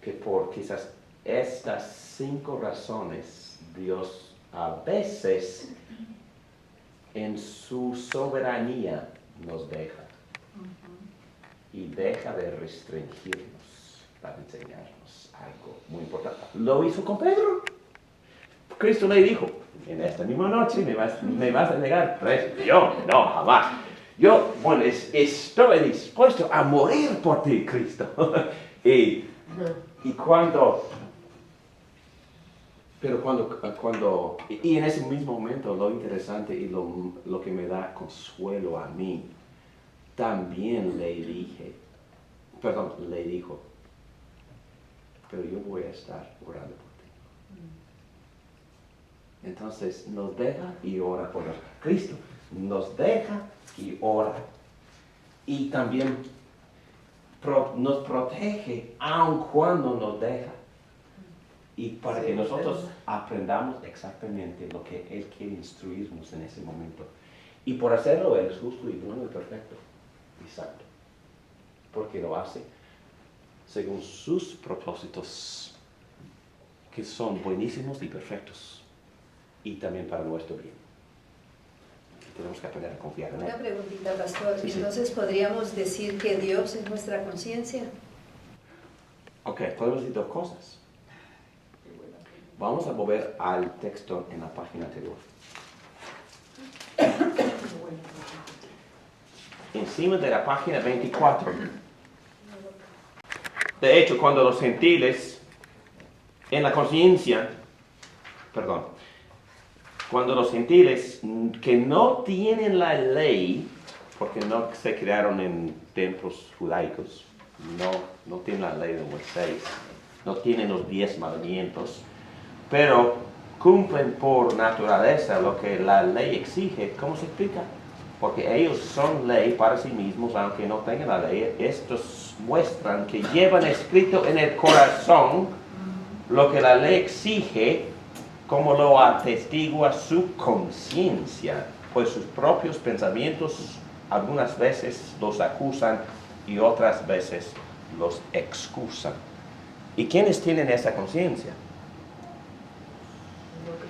S1: que por quizás estas 5 razones Dios a veces en su soberanía nos deja y deja de restringirnos para enseñarnos algo muy importante. Lo hizo con Pedro. Cristo le dijo, en esta misma noche me vas a negar 3 veces. Yo, no, jamás. Yo, bueno, estoy dispuesto a morir por ti, Cristo. y en ese mismo momento, lo interesante y lo que me da consuelo a mí, también le dijo, pero yo voy a estar orando por ti. Entonces nos deja y ora por nosotros. Cristo nos deja y ora. Y también nos protege aun cuando nos deja. Y para que nosotros aprendamos exactamente lo que Él quiere instruirnos en ese momento. Y por hacerlo, Él es justo y bueno y perfecto y santo. Porque lo hace según sus propósitos, que son buenísimos y perfectos. Y también para nuestro bien. Tenemos que aprender a confiar en Él.
S6: Una preguntita, pastor.
S1: Sí.
S6: Entonces, ¿podríamos decir que Dios es nuestra conciencia?
S1: Ok, podemos decir 2 cosas. Vamos a volver al texto en la página anterior. Encima de la página 24. De hecho, cuando los gentiles en la conciencia, cuando los gentiles que no tienen la ley, porque no se crearon en templos judaicos, no tienen la ley de Moisés, no tienen los 10 mandamientos, pero cumplen por naturaleza lo que la ley exige. ¿Cómo se explica? Porque ellos son ley para sí mismos, aunque no tengan la ley. Estos muestran que llevan escrito en el corazón lo que la ley exige, como lo atestigua su conciencia, pues sus propios pensamientos algunas veces los acusan y otras veces los excusan. ¿Y quiénes tienen esa conciencia?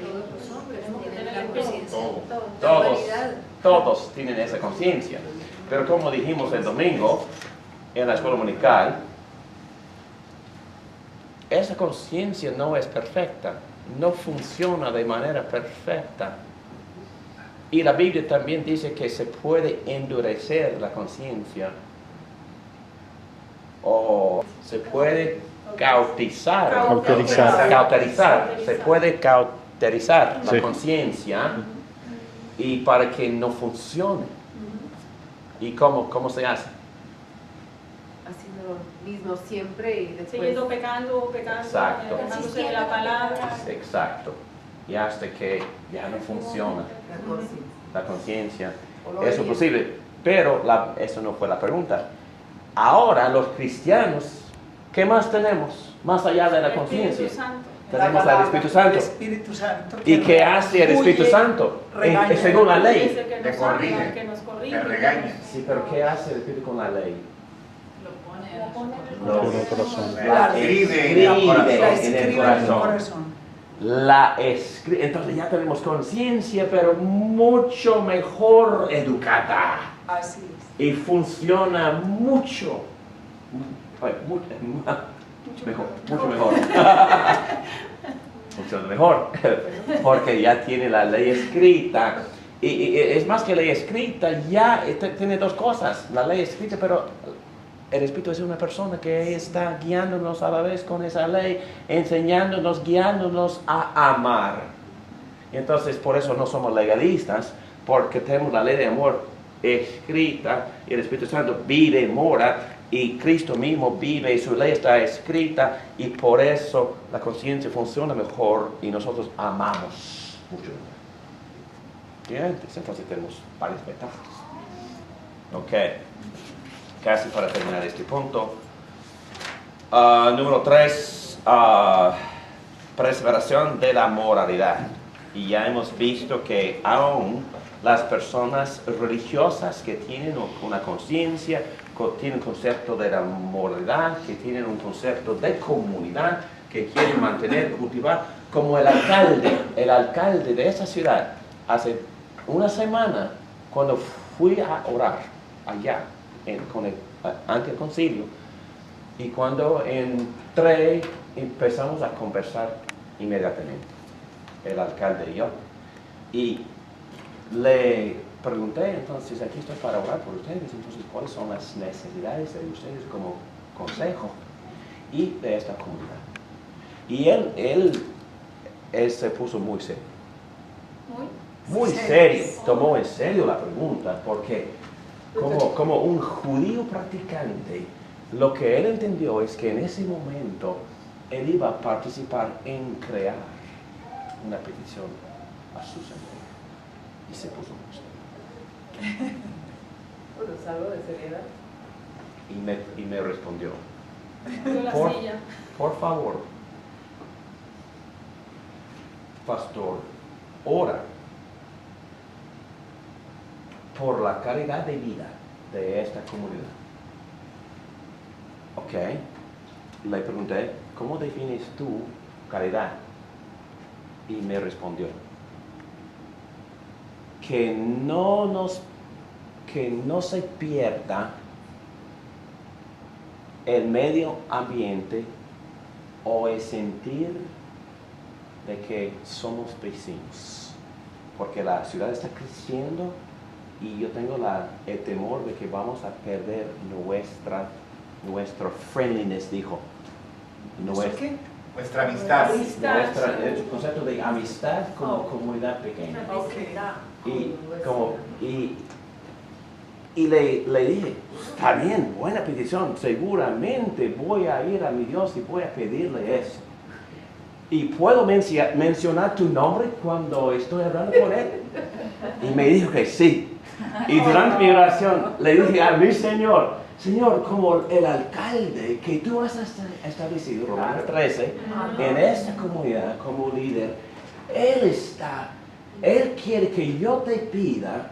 S6: Todos los hombres tienen la conciencia. La
S1: Todos,
S6: humanidad.
S1: todos tienen esa conciencia. Pero como dijimos el domingo en la escuela dominical, esa conciencia no es perfecta, no funciona de manera perfecta. Y la Biblia también dice que se puede endurecer la conciencia o se puede cauterizar, se puede cauterizar la conciencia y para que no funcione. ¿Y cómo se hace?
S4: Haciendo lo mismo siempre y después...
S5: Siguiendo pecando,
S1: Exacto.
S5: alejándose de la palabra.
S1: Exacto. Y hasta que ya no funciona la conciencia.
S4: O lo
S1: Eso es
S4: oyen.
S1: posible, pero eso no fue la pregunta. Ahora los cristianos, ¿qué más tenemos más allá de la
S5: El Espíritu
S1: conciencia?
S5: Santo.
S1: tenemos al Espíritu Santo.
S7: El Espíritu Santo.
S1: ¿Y qué hace el Espíritu Santo?
S7: Regaña.
S1: Según la ley.
S5: Dice que
S8: Te
S5: nos
S8: corrige,
S5: habla, que nos corrige.
S8: te regaña.
S1: Sí, pero ¿qué hace el Espíritu con la ley?
S8: La
S1: Escribe en el corazón. Entonces ya tenemos conciencia, pero mucho mejor educada.
S7: Así es.
S1: Y funciona mucho mejor. Funciona mejor, porque ya tiene la ley escrita. Y es más que ley escrita, ya tiene dos cosas. La ley escrita, pero el Espíritu es una persona que está guiándonos a la vez con esa ley, enseñándonos, guiándonos a amar. Y entonces por eso no somos legalistas, porque tenemos la ley de amor escrita, y el Espíritu Santo vive, mora, y Cristo mismo vive, y su ley está escrita, y por eso la conciencia funciona mejor, y nosotros amamos mucho mejor. Entonces tenemos varias ventajas. Ok. Casi para terminar este punto. Número 3, preservación de la moralidad. Y ya hemos visto que aún las personas religiosas que tienen una conciencia, que tienen un concepto de la moralidad, que tienen un concepto de comunidad, que quieren mantener, cultivar, como el alcalde de esa ciudad, hace una semana, cuando fui a orar allá, ante el concilio, y cuando entré empezamos a conversar inmediatamente, el alcalde y yo, y le pregunté, entonces aquí estoy para orar por ustedes, entonces cuáles son las necesidades de ustedes como consejo y de esta comunidad. Y él se puso muy serio, muy serio, tomó en serio la pregunta, porque como un judío practicante, lo que él entendió es que en ese momento él iba a participar en crear una petición a su Señor. Y se puso muy serio.
S4: Bueno, es algo de seriedad.
S1: Y me respondió,
S5: Dio la
S1: Por-
S5: silla.
S1: por favor, pastor, ora por la calidad de vida de esta comunidad. Ok, le pregunté, ¿cómo defines tú calidad? Y me respondió, que no se pierda el medio ambiente o el sentir de que somos vecinos, porque la ciudad está creciendo y yo tengo el temor de que vamos a perder nuestra friendliness, dijo.
S7: ¿Qué?
S8: Nuestra amistad.
S1: El concepto de amistad como comunidad pequeña. Y le dije, está bien, buena petición, seguramente voy a ir a mi Dios y voy a pedirle eso. ¿Y puedo mencionar tu nombre cuando estoy hablando con él? Y me dijo que sí. Y durante mi oración le dije a mi Señor, como el alcalde que tú has establecido, Romanos 13, en esta comunidad como líder, Él quiere que yo te pida,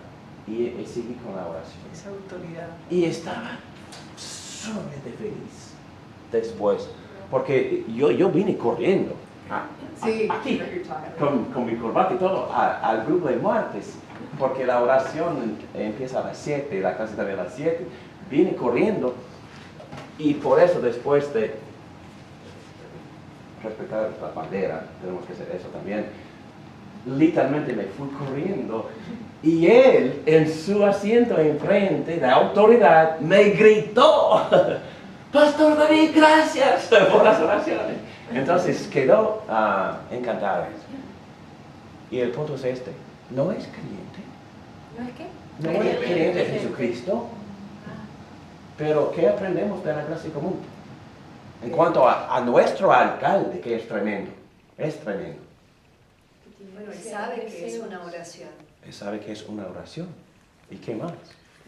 S1: y seguí con la oración.
S7: Esa autoridad.
S1: Y estaba sumamente feliz después, porque yo vine corriendo aquí, con mi corbata y todo, al grupo de martes, porque la oración empieza a las 7, la clase también a las 7, vine corriendo, y por eso después de respetar la bandera, tenemos que hacer eso también, literalmente me fui corriendo, y él en su asiento enfrente de autoridad me gritó, Pastor David, gracias por las oraciones. Entonces quedó encantado. Y el punto es este, ¿no es creyente?
S3: ¿No es qué?
S1: ¿No es creyente de Jesucristo? Pero ¿qué aprendemos de la gracia común? En cuanto a nuestro alcalde, que es tremendo,
S6: Bueno, él sabe que es una oración.
S1: Él sabe que es una oración. ¿Y qué más?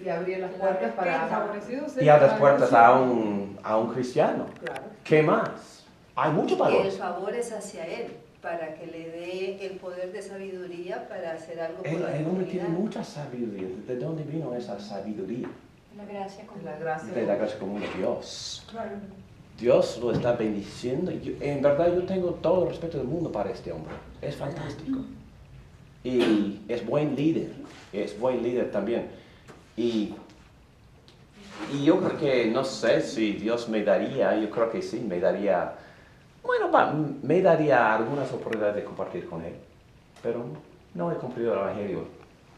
S4: Y abrir las puertas para...
S5: Favorecido sea
S1: Y a las
S5: la
S1: puertas
S5: oración.
S1: a un cristiano.
S4: Claro.
S1: ¿Qué más? Hay mucho
S6: que el
S1: valor.
S6: favor es hacia él, para que le dé el poder de sabiduría para hacer algo por la
S1: El hombre tiene
S6: comunidad.
S1: mucha sabiduría. ¿De dónde vino esa sabiduría?
S3: La gracia con
S4: La gracia.
S1: De la gracia común de Dios.
S7: Claro.
S1: Dios lo está bendiciendo. En verdad yo tengo todo el respeto del mundo para este hombre. Es fantástico. Y es buen líder. Es buen líder también. Y yo creo que, no sé si Dios me daría, yo creo que sí, me daría, bueno, me daría algunas oportunidades de compartir con él. Pero no he cumplido el evangelio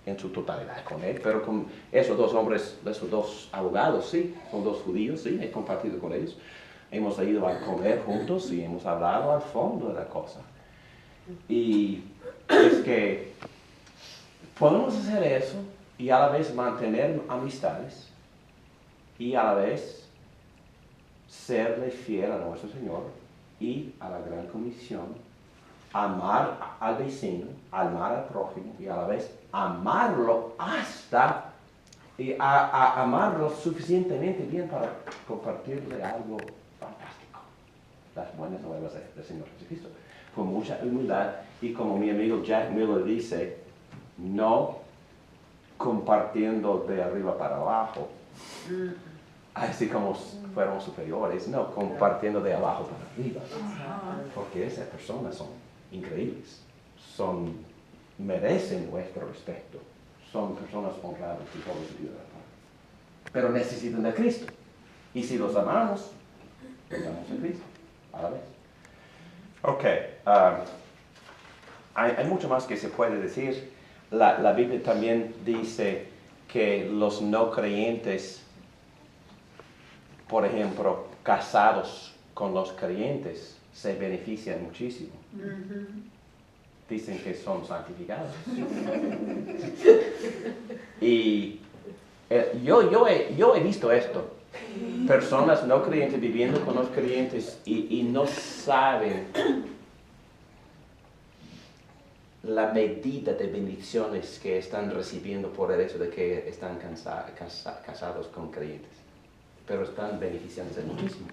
S1: en su totalidad con él. Pero con esos dos hombres, esos dos abogados, sí, son dos judíos, sí, he compartido con ellos. Hemos ido a comer juntos y hemos hablado al fondo de la cosa. Y es que podemos hacer eso y a la vez mantener amistades y a la vez serle fiel a nuestro Señor y a la gran comisión, amar al vecino, amar al prójimo y a la vez amarlo hasta y amarlo suficientemente bien para compartirle algo fantástico, las buenas nuevas del Señor Jesucristo, con mucha humildad y como mi amigo Jack Miller dice, no compartiendo de arriba para abajo, así como fuéramos superiores, no compartiendo de abajo para arriba, porque esas personas son increíbles, merecen nuestro respeto, son personas honradas y todo su vida, pero necesitan de Cristo, y si los amamos, los amamos a Cristo a la vez. Ok, hay mucho más que se puede decir. La Biblia también dice que los no creyentes, por ejemplo, casados con los creyentes, se benefician muchísimo. Dicen que son santificados. Y yo he visto esto. Personas no creyentes viviendo con los creyentes y no saben la medida de bendiciones que están recibiendo por el hecho de que están casados con creyentes. Pero están beneficiándose muchísimo.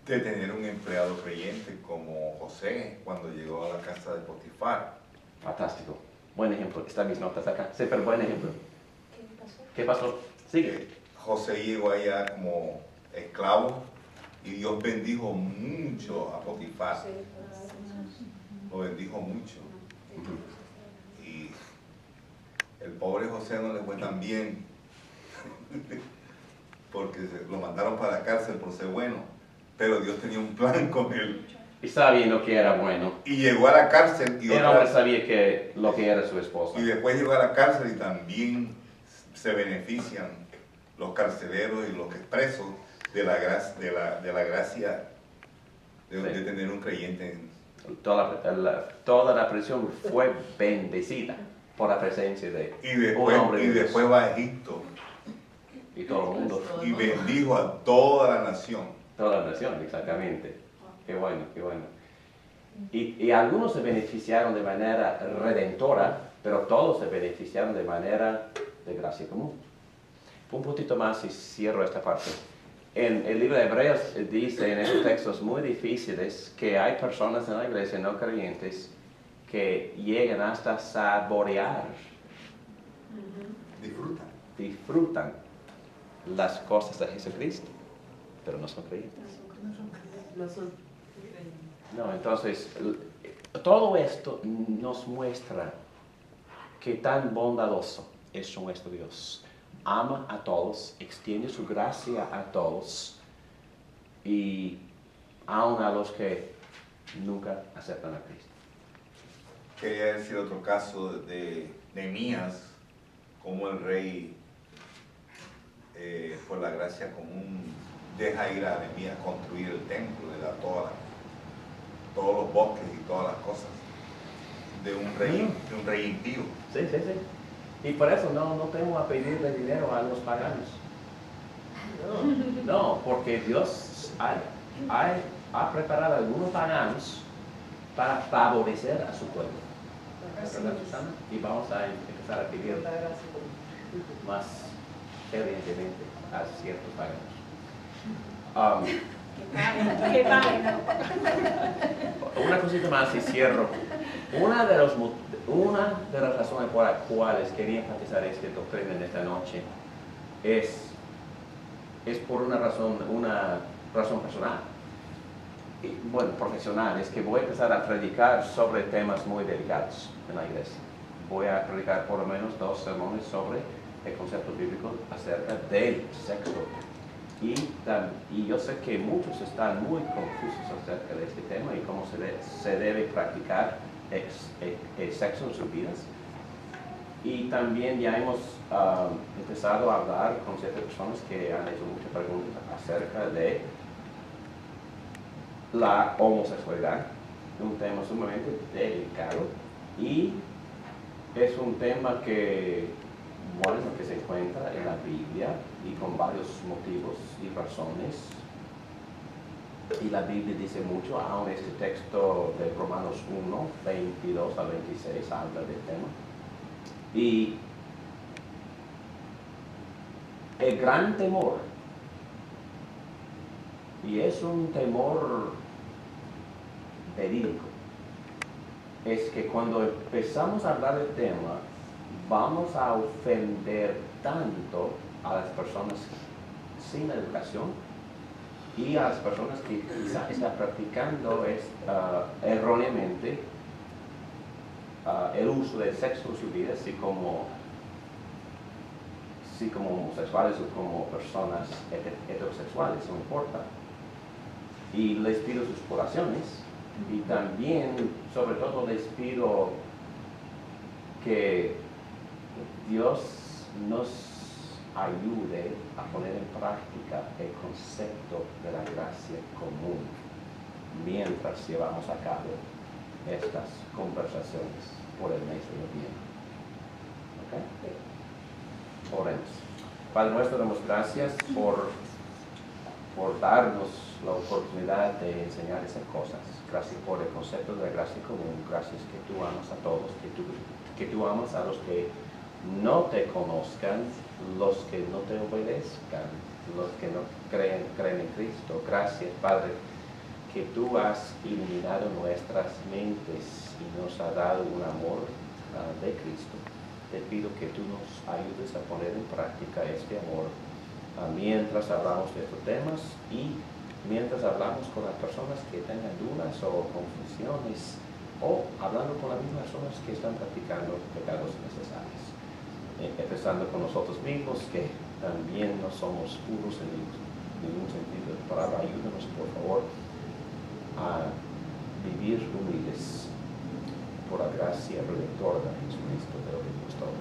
S2: De tener un empleado creyente como José cuando llegó a la casa de Potifar.
S1: Fantástico. Buen ejemplo. Están mis notas acá. Sí, pero buen ejemplo.
S3: ¿Qué pasó?
S1: ¿Qué pasó? Sigue.
S2: José llegó allá como esclavo y Dios bendijo mucho a Potifar. Lo bendijo mucho. Y el pobre José no le fue tan bien porque lo mandaron para la cárcel por ser bueno, pero Dios tenía un plan con él.
S1: Y sabiendo que era bueno.
S2: Y llegó a la cárcel y,
S1: El hombre sabía que lo que era su esposa.
S2: y después llegó a la cárcel y también se benefician los carceleros y los presos de la gracia de tener un creyente en
S1: Toda la prisión fue bendecida por la presencia de un hombre de Dios.
S2: después va a Egipto
S1: Y todo el mundo.
S2: y bendijo a toda la nación.
S1: Toda la nación, exactamente. Qué bueno, qué bueno. Y algunos se beneficiaron de manera redentora, pero todos se beneficiaron de manera de gracia común. Un puntito más y cierro esta parte. En el libro de Hebreos dice en esos textos muy difíciles que hay personas en la iglesia no creyentes que llegan hasta saborear, disfrutan las cosas de Jesucristo, pero no son creyentes.
S4: No son.
S1: No, entonces, todo esto nos muestra que tan bondadoso es nuestro Dios. Ama a todos, extiende su gracia a todos y aun a los que nunca aceptan a Cristo.
S2: Quería decir otro caso de Nehemías, como el rey, por la gracia común, deja ir a Nehemías construir el templo, le da todos los bosques y todas las cosas de un rey impío.
S1: Sí, sí, sí. Y por eso no tengo a pedirle dinero a los paganos. No, porque Dios ha preparado a algunos paganos para favorecer a su pueblo. ¿Verdad, Susana? Y vamos a empezar a pedir
S4: La gracia común.
S1: más fervientemente a ciertos paganos.
S5: Qué página.
S1: Una cosita más y cierro. Una de las razones por las cuales quería enfatizar esta doctrina en esta noche es por una razón personal. Y, bueno, profesional, es que voy a empezar a predicar sobre temas muy delicados en la iglesia. Voy a predicar por lo menos 2 sermones sobre el concepto bíblico acerca del sexo. Y yo sé que muchos están muy confusos acerca de este tema y cómo se debe practicar el sexo en sus vidas. Y también ya hemos empezado a hablar con ciertas personas que han hecho muchas preguntas acerca de la homosexualidad, un tema sumamente delicado y es un tema que se encuentra en la Biblia y con varios motivos y razones. Y la Biblia dice mucho, aún este texto de Romanos 1, 22 al 26 habla del tema. Y el gran temor, y es un temor verídico, es que cuando empezamos a hablar del tema, vamos a ofender tanto a las personas sin educación y a las personas que quizás están practicando erróneamente el uso del sexo en su vida, así como homosexuales o como personas heterosexuales, no importa. Y les pido sus oraciones y también, sobre todo, les pido que Dios nos ayude a poner en práctica el concepto de la gracia común mientras llevamos a cabo estas conversaciones por el mes de noviembre. ¿Ok? Oremos. Padre nuestro, damos gracias por darnos la oportunidad de enseñar esas cosas. Gracias por el concepto de la gracia común. Gracias que tú amas a todos, que tú amas a los que no te conozcan, los que no te obedezcan, los que no creen en Cristo. Gracias, Padre, que tú has iluminado nuestras mentes y nos has dado un amor de Cristo. Te pido que tú nos ayudes a poner en práctica este amor mientras hablamos de estos temas y mientras hablamos con las personas que tengan dudas o confusiones o hablando con las mismas personas que están practicando pecados necesarios. Empezando con nosotros mismos, que también no somos puros en ningún sentido de la palabra. Ayúdanos, por favor, a vivir humildes por la gracia redentora de Jesucristo, de lo que nos todo.